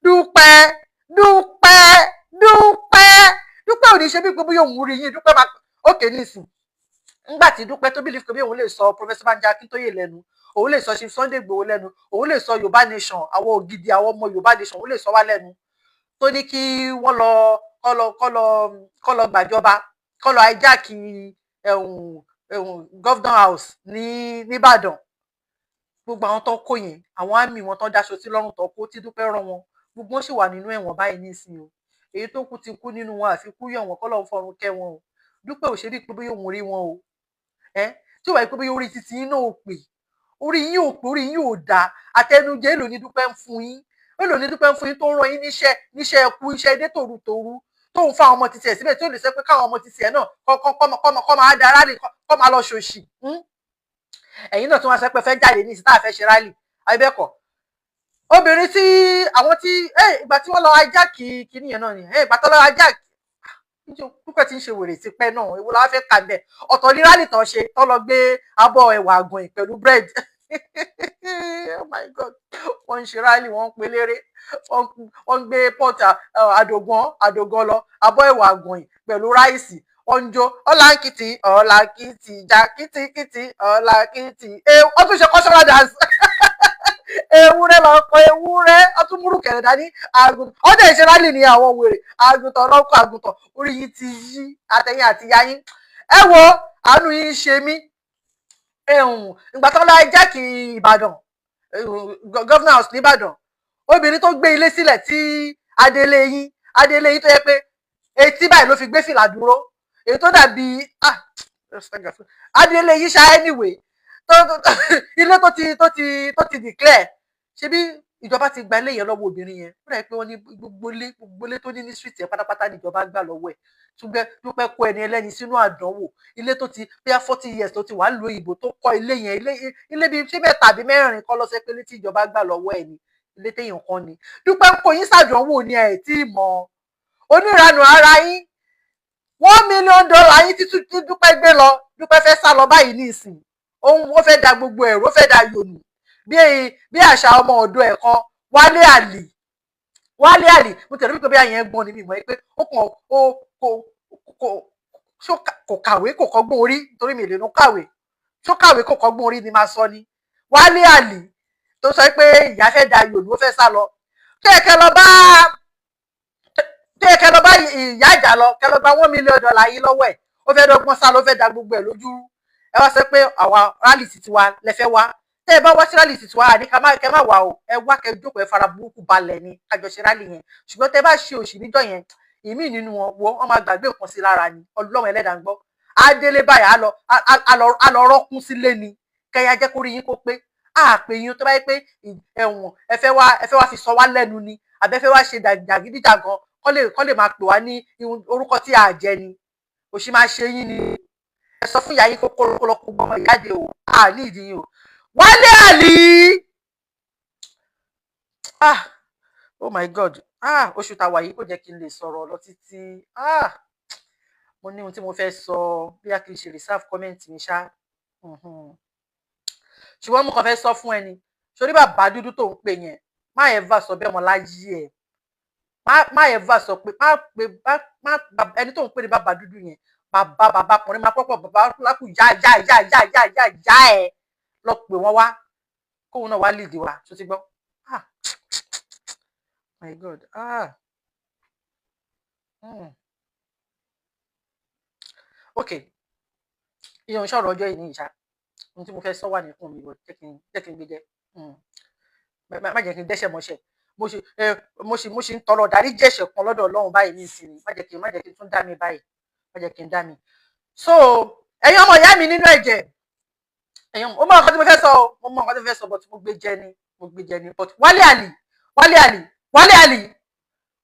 Dúpẹ́ ò ní ṣe bíi pé bóyá òun rí yín Dúpẹ́ máa ókè nísìn nígbà tí Dúpẹ́ tó believe pé bí òun lè sọ Professor Banji Akintoye lẹ́nu òun lè sọ Chief Sunday Igboho lẹ́nu òun lè sọ Yorùbá nation àwọn ògidì àwọn ọmọ Yorùbá nation òun lè sọ wá lẹ́nu tó ní kí wọ́n lọ gbàjọba kọ́ lọ hijack governor house ní Ìbàdàn gbogbo àwọn tó kó yẹn àwọn àmì wọn tó dáṣọ sí lọ́rùn tó kó tí Dúpẹ́ rán wọn gbogbo wọn sì wà nínú ẹ̀wọ̀n báyìí nísìnyí o èyí tó kú ti kú nínú wọn àfi kú yọ̀ wọn kọ́ lọ́n fọ̀run kẹ́ wọn o Dúpẹ́ ò ṣe bí pé bóyá òun rí wọn o tí ó wà pé bóyá orí títí yín náà ò pè orí yín ò dá àtẹnujẹ èlò ní Dúpẹ́ ń fún yín tó ń rán yín níṣẹ́ ẹkú iṣẹ́ edé tòrutòru tó ń fa àwọn ọmọ títí ẹ̀ síbẹ̀ tí ó lè sọ pé káwọn ọmọ títí ẹ̀ náà kọ́ máa da rally kọ́ máa lọ ṣòṣì ẹ̀yin náà tí wọ́n sọ pé fẹ́ jáde ní ìsìn tá a fẹ́ ṣe rally àbẹ́bẹ́kọ̀ obìnrin tí àwọn tí ìgbà tí wọ́n lọ hijack kìíní yẹn náà ni ìgbà tó lọ hijack Dúpẹ́ tí ń ṣe wèrè ti pẹ́ náà ewu la fẹ́ kà bẹ́ẹ̀ ọ̀tọ̀ ní rally tán ṣe tó lọ gbé abọ́ ẹ̀wà àgùn pẹ̀lú bread oh my God wọ́n ń ṣe rally wọ́n ń pe léré wọ́n ń gbé pot àdògán lọ abọ́ ẹ̀wà àgùn pẹ̀lú ráìsì wọ́n ń jó ọ̀làǹkìtì ìjà kìtìkìtì ọ̀làǹkìtì wọ́n tún ṣe cultural dance ewúrẹ́ lọ kọ ewúrẹ́ ọtún múrù kẹrẹ dání àgùntàn ọdẹ ìṣe rally ní àwọn wèrè àgùntàn ọlọkọ àgùntàn orí yìí ti yí àtẹ̀yìn àti yáyín ẹ wo àánú yìí ń ṣe mí ìgbà tó lọ hijack Ìbàdàn governor house nìbàdàn obìnrin tó gbé ilé sílẹ̀ tí adélé yín tó yẹ pé etí báyìí ló fi gbé fìlà dúró èyí tó dàbí adélé yín ṣá anyway ilé tó ti declare ṣe bí ìjọba ti gba ilé yẹn lọ́wọ́ obìnrin yẹn ó dà pé wọ́n ní gbogbo ilé tó ní ní street yẹn pátápátá níjọba gbà lọ́wọ́ ẹ̀ Dúpẹ́ kó ẹni ẹlẹ́ni sínú àdánwò ilé tó ti bíyà 40 years tó ti wà lóyún ìbò tó kọ́ ilé yẹn ilé bíi ṣé mẹ́ta àbí mẹ́rin kọ́ lọ́sẹ̀ pé létí ìjọba gbà lọ́wọ́ ẹ̀ ni ilé téèyàn kan ni Dúpẹ́ kó yín ṣàdánwò ni ẹ̀ tí mọ̀ oníranù ara yín $1 million yín tí Dúpẹ́ gbé lọ Dúpẹ́ fẹ́ sá lọ báyìí ní ìsìn ó fẹ́ da gbogbo ẹ̀rọ fẹ́ da yòlù bí àṣà ọmọ ọ̀dọ́ ẹ̀ kan Wálé Àlì mo tẹ̀lé wípé bí àyẹn gbọ́n ni mi mọ̀ pé ó kàn kò kàwé kò kọ́gbọ́n orí nítorí mi lè nu kàwé tó kàwé kò kọ́gbọ́n orí ni máa sọ ni Wálé Àlì tó sọ pé ìyá fẹ́ da yòlù ó fẹ́ sá lọ kẹ́ẹ̀kẹ́ lọ bá ìyá ìjà lọ kẹ́ lọ gba $1 million yìí lọ́wọ́ ẹ̀ ó fẹ́ dọ́gbọ́n sá lọ ó fẹ́ da gbogbo ẹ̀ lójú ẹ wá sọ pé àwa rally ti tiwa lẹ́fẹ́ wá tẹ́ ẹ bá wá sí rally ti tiwa ní kẹ́ má wà o ẹ wá kẹ́ jókòó ẹ fara burúkú balẹ̀ ni kájọ ṣe rally yẹn ṣùgbọ́n tẹ́ bá ṣe òṣì níjọ́ yẹn ìmí nínú wọn wọ́n máa gbàgbé nǹkan sí lára ni Ọlọ́run Ẹlẹ́dàá ń gbọ́ adélé báyìí á lọ rọ́kún sílé ni kẹ́yà jẹ́ kórí yín kó pé àpè yín tó bá yẹ pé ẹ̀wọ̀n ẹ fẹ́ wá fi sọ wá lẹ́nu ni àbẹ́fẹ́ wá ṣe jàgídíjàgan kọ́ lè máa pè wá ní orúkọ tí a jẹ ni òṣì máa ṣe yín ni ẹ sọ fún ìyá yín kó lọ kó gbọmọ ìyáde o ní ìdí yín o Wálé Àlì oh my god oṣù tàwa yìí kò jẹ́ kí n lè sọ̀rọ̀ lọ títí mo ní ohun tí mo fẹ́ sọ bí a kì í ṣe reserve comment mi ṣá ṣùgbọ́n mo kàn fẹ́ sọ fún ẹni sórí bàbá dúdú tó ń pè yẹn má ever sọ bẹ́ẹ̀ mọ́ láyé ẹ̀ má ever sọ pé ẹni tó ń pè ní bàbá dúdú yẹn bàbá ọkùnrin máa pọ̀pọ̀ bàbá lákù yá ẹ̀ lọ pè wọ́n wá kóun náà wá lìdí wa tó ti gbọ́ my god ok ìyẹn ṣọ̀rọ̀ ọjọ́ yìí ní ìṣá ohun tí mo fẹ́ sọ wà nìkún mi jẹ́ kí n gbé jẹ́ má jẹ́ kí n dẹ́ṣẹ̀ mọ́ṣẹ̀ mo ṣe ń tọrọ dárí jẹ̀ṣẹ̀ kan lọ́dọ̀ Ọlọ́run báyìí ní ìsinmi má jẹ́ kí n tún dá mi báyìí má jẹ́ kí n dá mi so ẹ̀yin ọmọ ìyá mi nínú ẹ̀jẹ̀ ẹ̀yin ó mọ nǹkan tí mo fẹ́ sọ mo mọ nǹkan tí mo fẹ́ sọ but mo gbé jẹ ni but Wálé Àlì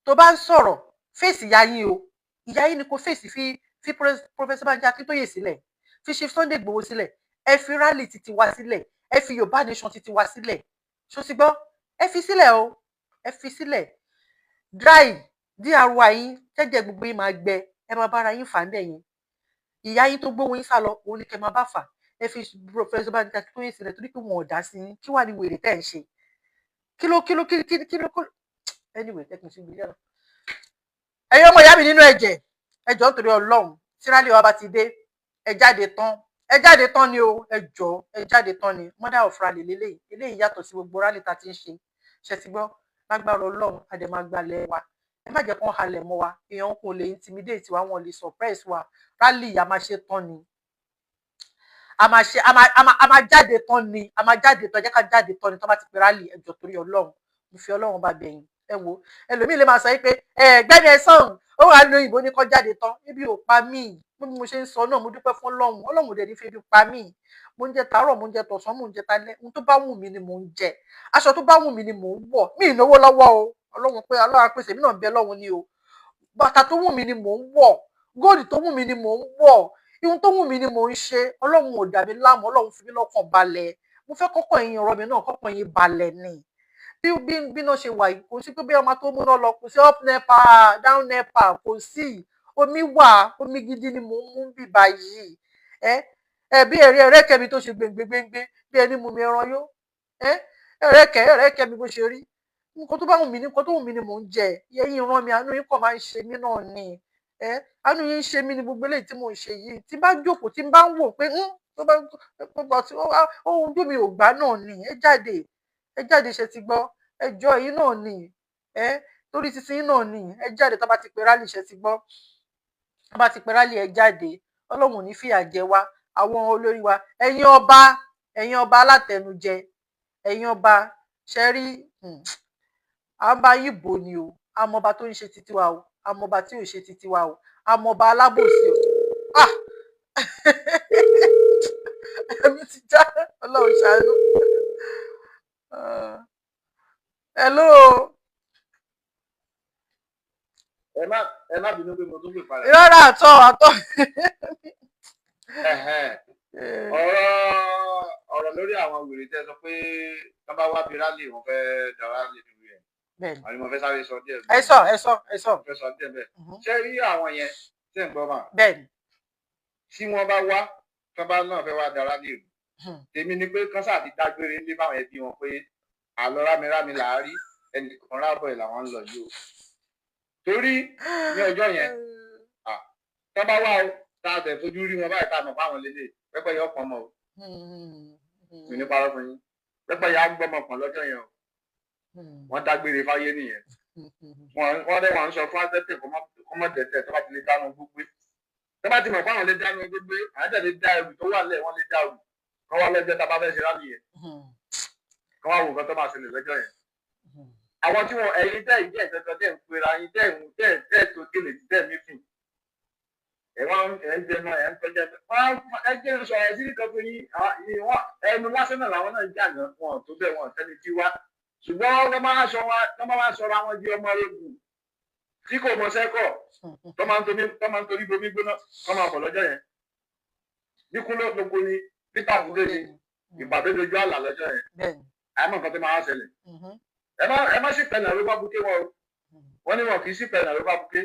tó bá ń sọ̀rọ̀ fèsì ìyá yín o ìyá yín ni kò fèsì fi Professor Banji Akíntóyè sílẹ̀ fi Chief Sunday Igboho sílẹ̀ ẹ fi rally títí wá sílẹ̀ ẹ fi Yorùbá nation títí wá sílẹ̀ ṣó ti gbọ́ ẹ fi sílẹ̀ o ẹ fi sílẹ̀ dry dry yín jẹ́jẹ́ gbogbo yín máa gbẹ ẹ máa bára yín fà ń bẹ̀ yẹn ìyá yín tó gbówó yín sá lọ òun ni kẹ́ máa bá fà ẹ fi Professor Banji Akíntóyè sílẹ̀ torí pé wọn ò dá sí yín kí wàá ní wèrè tẹ́ ń ṣe kí ló anyway ẹ kì í ṣe gbé yẹn ẹ̀yin ọmọ ìyá mi nínú ẹ̀jẹ̀ ẹ jọ̀ọ́ nítorí Ọlọ́run tí rally wa bá ti dé ẹ jáde tán ni o ẹ jọ̀ọ́ ẹ jáde tán ni mother of rally eléyìí yàtọ̀ sí gbogbo rally tá ti ń ṣe ti gbọ́ lágbára Ọlọ́run a dẹ̀ máa gbalẹ̀ wa ẹ má jẹ́ kán halẹ̀ mọ́ wa èèyàn kò lè intimidate wa wọn lè surprise wa rally a máa ṣe tán ni a máa jáde tán ni jẹ́ ká jáde tán ni tó bá ti pe rally ẹ jọ̀ọ́ torí Ọlọ́run mo fi Ọlọ́run bá bẹ̀ yín ẹ wo ẹlòmíì lè máa sọ pé ẹgbẹ́ni ẹ sọ̀hún ó wà ní òyìnbó ní kọ́ jáde tán ibi ò pa mí bí mo ṣe ń sọ náà mo dúpẹ́ fún Ọlọ́run dẹ̀ ní fi ibi pa mí mo ń jẹ tàárọ̀ mo ń jẹ tọ̀sán mo ń jẹ talẹ́ ohun tó bá wù mí ni mò ń jẹ aṣọ tó bá wù mí ni mò ń wọ̀ mí ìnáwó lọ́wọ́ o Ọlọ́run pé Ọlọ́run pèsè mí náà ń bẹ lọ́run ni o bàtà tó wù mí ni mò ń wọ̀ góòlù tó wù mí ni mò ń wọ̀ ihun tó wù mí ni mò ń ṣe Ọlọ́run ò dà mí láàmú Ọlọ́run fi mí lọ́kàn balẹ̀ mo fẹ́ kọ́kàn yín ọ̀rọ̀ mi náà kọ́kàn yín balẹ̀ ni bí náà ṣe wà yìí kò sí pé bí ọmọ tó múná lọ kò sí up nepa down nepa kò sí omi wà omi gidi ni mò ń mú bí báyìí bí ẹrẹ́kẹ́ mi tó ṣe gbẹngbẹngbẹ bí ẹni mú mi ẹran yó ẹrẹ́kẹ́ mi bó ṣe rí nǹkan tó wù mí ni mò ń jẹ ẹ̀yin ìran mi àánú yín kàn máa ń ṣe mí náà ni àánú yín ń ṣe mí ni gbogbo eléyìí tí mò ń ṣe yìí tí bá jókòó tí bá ń wò pé ojú mi ò gbà náà ni ẹ jáde ṣe ti gbọ́ ẹjọ́ yìí náà ni torí títí yìí náà ni ẹ jáde tó bá ti pe rálì ṣe ti gbọ́ tó bá ti pe rálì ẹ jáde Ọlọ́run ò ní fìyà jẹ wá àwọn olórí wa ẹ̀yin ọba alátẹnujẹ ẹ̀yin ọba ṣe rí àbá yìí bò ni o àmọba tó ń ṣe títí wa o àmọba tí ò ṣe títí wa o àmọba alábòsí o ẹ̀mí ti já Ọlọ́run ṣàánú. Hello. ẹ má bínú pé mo tún pè padà. ìrora àtọ. ọ̀rọ̀ lórí àwọn wèrè tẹ́ sọ pé tán bá wá bí rálì wọn fẹ́ dá rálì lórí ẹ̀. bẹ́ẹ̀ni àwọn ni mo fẹ́ sáré sọ díẹ̀. ẹ sọ. mo fẹ́ sọ díẹ̀ bẹ́ẹ̀. ṣé rí àwọn yẹn tẹ́ ń gbọ́ mà. bẹ́ẹ̀ni. tí wọ́n bá wá tán bá náà fẹ́ wá dá rálì rù. tèmi ni pé kán sáà ti dágbére ní báwọn ẹbí wọn pé àlọ́ rámirámi là á rí ẹnìkan rábọ̀ ẹ̀ làwọn ń lọ yìí o. torí ní ọjọ́ yẹn tán bá wá o tá a tẹ̀ fojú rí wọn báyìí tá a mọ̀ fáwọn lélẹ̀ pẹ́pẹ́ yọ ọkàn mọ́ o. mi ní parọ́ fún yín pẹ́pẹ́ yà á gbọ́mọ kan lọ́jọ́ yẹn o. wọ́n dágbére fáyé nìyẹn. wọ́n dẹ̀ wọ́n ń sọ fún adẹ́tẹ̀ kọ́mọ dẹ̀tẹ̀ tó bá ti lè dáná gbogbo. tó bá ti mọ̀ fáwọn lè dáná gbogbo àádẹ́ lè dá ẹrù tó wà lẹ̀ wọ́n lè dá ẹrù kọ́ wá lọ́jọ́ tá a bá fẹ́ ṣe rálì yẹn. kọ́ wá wò nǹkan tó máa ṣẹlẹ̀ lọ́jọ́ yẹn. àwọn tí wọn ẹ̀yin tẹ́ ìjẹ́ ìtẹ́tọ́ tẹ́ ń pera yín tẹ́ tó kéle tẹ́ mífìn ẹ̀wọ̀n ẹ̀ ń jẹun ẹ̀ ń tọ́jú ẹ jẹ́ ń sọ ẹ̀ sí nìkan fún yín ẹnu lásán náà làwọn náà ń jà náà wọn tó bẹ́ẹ̀ wọn tẹ́ni tí wá ṣùgbọ́n wọ́n máa sọ̀rọ̀ àwọn di ọmọ ogun tí kò mọ sẹ́kọ̀ tó máa ń torí bomi gbóná kọ́ máa bọ̀ lọ́jọ́ yẹn bíkú lóko ni peter kúlé ni ìpàdé dojú àlà lọ́jọ́ yẹn àmọ́ nǹkan tó máa ṣẹlẹ̀ ẹ má sì pẹ̀lú àrùbá buké wọn o wọ́n ní wọn kì í sì pẹ̀lú àrùbá buké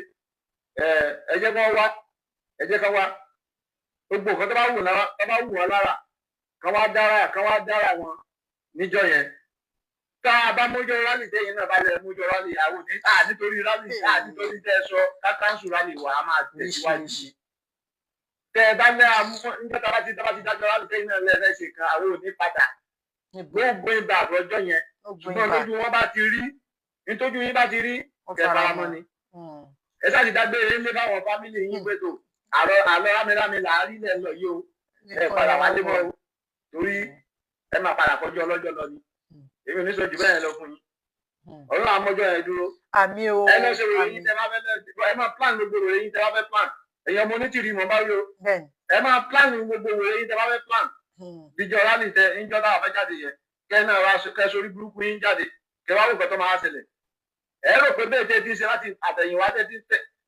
ẹ jẹ́ kán wá gbogbo nǹkan tó bá wù wọn lára kán wá dára wọn níjọ́ yẹn tá a bá mójọ rálì tẹ́yìn náà bá lẹ mójọ rálì àwọn ní nítorí rálì nítorí tẹ́ ẹ sọ kákánsù rálì wà á máa tẹ̀síwájú sí tẹ́ ẹ bá lẹ nígbà tá a bá ti dájọ́ rálì tẹ́yìn náà lẹ́ẹ̀fẹ́ ṣe kan àwọn ò ní padà gbogbo ìgbà àbọ̀jọ́ yẹn ṣùgbọ́n lójú wọn bá ti rí nítorí yín bá ti rí kẹfàrámọ́ ni ẹ sáà ti dágbére ńlé báwọn fámìlì yín pé tó àlọ́ rámirámi là á rí lẹ̀ lọ yìí o ẹ padà wálé mọ́ o torí ẹ máa padà kọjú ọlọ́jọ́ lọ ni èmi ò ní sọ jù bẹ́ẹ̀ lọ fún yín ọlọ́run àmọ́jọ́ yẹn dúró ẹ lọ ṣe wòye yín tẹ bá fẹ́ ẹ máa plan gbogbo wòye yín tẹ bá fẹ́ plan èèyàn ọmọ onítìrí mọ̀ bá rí o ẹ máa plan gbogbo wòye yín tẹ bá fẹ́ plan ìjọ rálì tẹ ìjọ táwọn fẹ́ jáde yẹn kẹ́ náà wá kẹ́ sórí burúkú yín jáde kẹ́ wá wò kẹ́ tó máa ṣẹlẹ̀ ẹ rò pé bẹ́ẹ̀ tẹ́ ti ṣe láti àtẹ̀yìnwá tẹ́ ti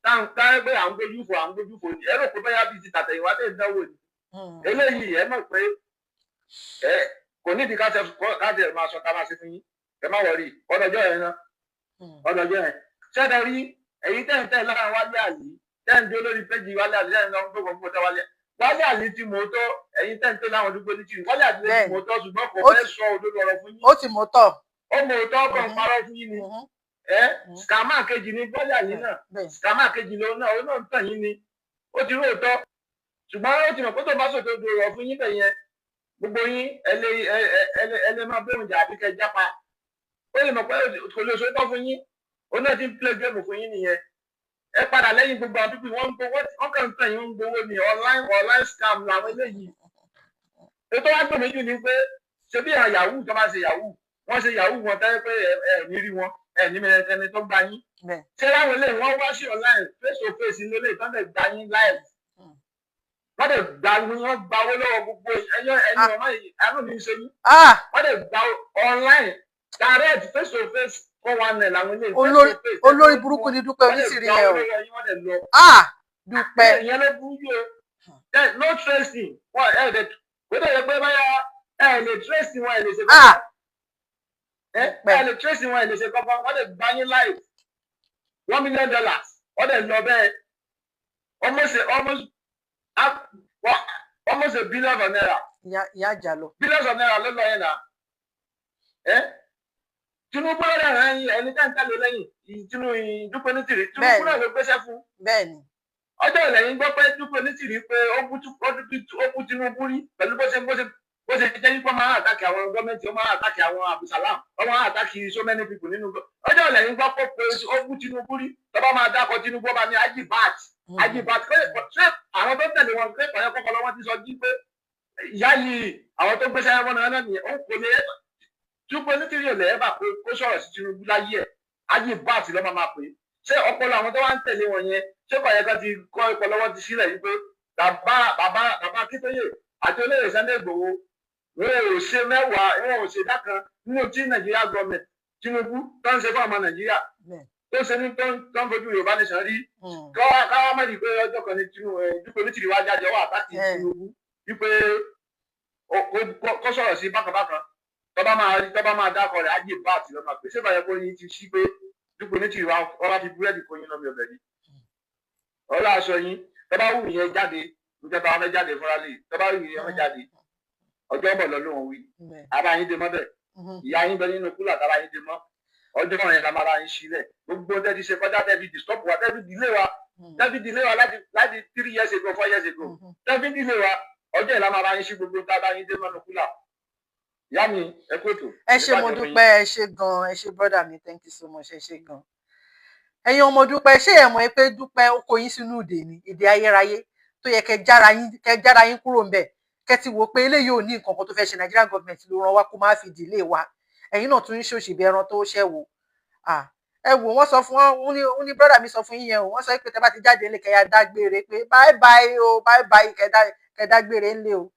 táwọn pé à ń gbójú fò ní ẹ rò pé bẹ́ẹ̀ bí ti tàtẹ̀yìnwá tẹ́ ìdánwò ni eléyìí ẹ mọ̀ pé ẹ kò nídìí káàtì ẹ̀ máa sọ ká máa ṣe fún yín ẹ má wọrí ọdọọjọ́ yẹn náà ọdọọjọ́ yẹn ṣẹ́dá rí èyí tẹ́ lára wálé àlì tẹ́ ń dé olórí péjì wálé àlì tẹ́ ń lọ gbogbo gbogbo tẹ́ wálé àlì ti mọ̀ tọ́ èyí tẹ́ láwọn dúpọ̀ ní tìrì wálé àlì ti mọ̀ tọ́ ṣùgbọ́n kò fẹ́ sọ òdodo ọ̀rọ̀ fún yín. ó ti mọ̀ tọ́. ó mọ̀ tọ́ kàn parọ́ fún yín ni skàmá kejì ni wálé àlì náà skàmá kejì lòun náà ó náà ń tàn yín ni ó ti róòtọ́ ṣùgbọ́n ó ti mọ̀ pé tó bá sọ̀tò ọ̀rọ̀ fún yín bẹ̀ yẹn gbogbo yín ẹlẹ máa bẹ̀rù jà àbí kẹ́ jápa ó lè mọ̀ pé kò lè sọ́tọ̀ fún yín ó náà ti ń play game fún yín nìyẹn ẹ padà lẹ́yìn gbogbo àwọn pípì wọ́n kàn ń tàn yín ń gbowó ní online scam làwọn eléyìí ètò wá gbèmí jù ni pé ṣé bí àwọn yahoo tó bá ṣe yahoo wọ́n ṣe yahoo wọn tẹ́lẹ̀ pé ẹ ní rí wọn ẹ ní ẹni tó gba yín ṣé láwọn eléyìí wọ́n wá sí online face to face ní ilé ìtọ́jú gba yín live wọ́n dẹ̀ gba owó lọ́wọ́ gbogbo ẹni ọmọ yìí àánú mi ń ṣe yín wọ́n dẹ̀ gba online direct face to face 419 làwọn ilé olórí burúkú ni Dúpẹ́ Onítìrí ẹ o Dúpẹ́ ìyẹn ló burú yìí o no tracing wọn ẹ lè wọ́n dẹ̀ pé báyà ẹ lè tracing wọn ẹ lè ṣe kọ́kọ́ ẹ lè tracing wọn ẹ lè ṣe kọ́kọ́ wọ́n dẹ̀ gba yín live $1 million wọ́n dẹ̀ lọ bẹ́ẹ̀ almost a billion of naira. Ìyá Jalo. Billions of naira ló lọ yẹn náà. Tinubu lọ́dọ̀ rẹ̀ yín ẹni tá ń tẹ̀lé lẹ́yìn Dúpẹ́ Onítìrí. Tinubu náà ló gbéṣẹ́ fún. Bẹ́ẹ̀ni. Ọjọ́ ìlẹ̀yìn gbọ́ pé Dúpẹ́ Onítìrí pé ó bú Tinubu rí pẹ̀lú bó ṣe jẹ́ nípa máa àtàkì àwọn gọ́ọ̀mẹ̀ntì ó máa àtàkì àwọn Abdulsalam ó máa àtàkì so many people nínú. Ọjọ́ ìlẹ̀yìn gbọ́ pé ó bú Tinubu rí tọ́ba máa dákọ̀ Tinubu ọba ní ajibat ṣé àwọn tó tẹ̀lé wọn pé pàyẹ́ kọ́kọ́ lọ́wọ́ ti sọ jí pé ìyá yìí àwọn tó gbéṣẹ́ ẹ̀fọn náà nìyẹn ó kò lè Dúpẹ́ Onítìrí ò lè ẹ̀ bà pé kó sọ̀rọ̀ sí Tinubu láyé ẹ̀ ayé báàtì lọ́ máa pè é ṣé ọpọlọ àwọn tó wá ń tẹ̀lé wọn yẹn ṣé pàyẹ́ kan ti kọ́ ọpọlọ wọn ti sílẹ̀ yìí pé bàbá Akíntóyè àti olóyè Sunday Igboho wọn ò ṣe mẹ́wàá wọn ò ṣe dákan nínú tí Nàìjíríà gọọmẹ̀ntì Tinubu tó ń ṣe fún ọmọ Nàìjíríà tó ṣe ní tó ń fojú Yorùbá nation rí káwá mẹ́rin pé ọjọ́ kan ní Dúpẹ́ Onítìrí wá jáde ọwọ́ àtàkì Tinubu wípé kó sọ̀rọ̀ sí bákanbákan tọ́ba máa dákọ̀ rẹ̀ ajé báàtì lọ́mọ pé ṣé báyẹn kó yín ti sí pé Dúpẹ́ Onítìrí wá fi búrẹ́dì kó yín lọ́mọ ọbẹ̀ ni ọlá aṣọ yín tọ́ba wù yẹn jáde níjọba wọn fẹ́ jáde fúnra lè tọ́ba wù yẹn wọn jáde ọjọ́ bọ̀ lọ́lọ́run wí ara yín dé mọ́ bẹ́ẹ̀ ìyá yín bẹ nínú kúlà tára yín dé mọ́ ọjọ́ náà yẹn la máa ra yín sílẹ̀ gbogbo tẹ́tí ṣe kọjá tẹ́tí disturb wa tẹ́tí delay wa láti 3 years ago 4 years ago tẹ́tí delay wa ọjọ́ yẹn la máa ra yín sí gbogbo tára yín dé mọ́ nínú kúlà ìyá mi ẹ kú ètò. ẹ ṣé mo dúpẹ́ ẹ ṣé gan ẹ ṣé brother mi thank you so much ẹ ṣé gan. ẹ̀yin ọmọ Dúpẹ́ ṣé ẹ mọ̀ pé Dúpẹ́ ó kó yín sínú ìdè ni ìdè ayérayé tó yẹ kẹ́ jára yín kúrò ńbẹ̀ kẹ́ ti wò pé eléyìí ò ní nǹkan kan tó fẹ́ ṣe Nigerian government ló ràn wá kó má fi delay wa ẹ̀yin náà tún ń ṣòṣì bí ẹran tó ṣẹ́ wò ẹ wò wọ́n sọ fún wọn ní brother mi sọ fún yín yẹn o wọ́n sọ pé tẹ́ bá ti jáde ńlẹ̀ kẹ́ ya dágbére pé bye bye o bye bye kẹ́ dágbére ńlẹ̀ o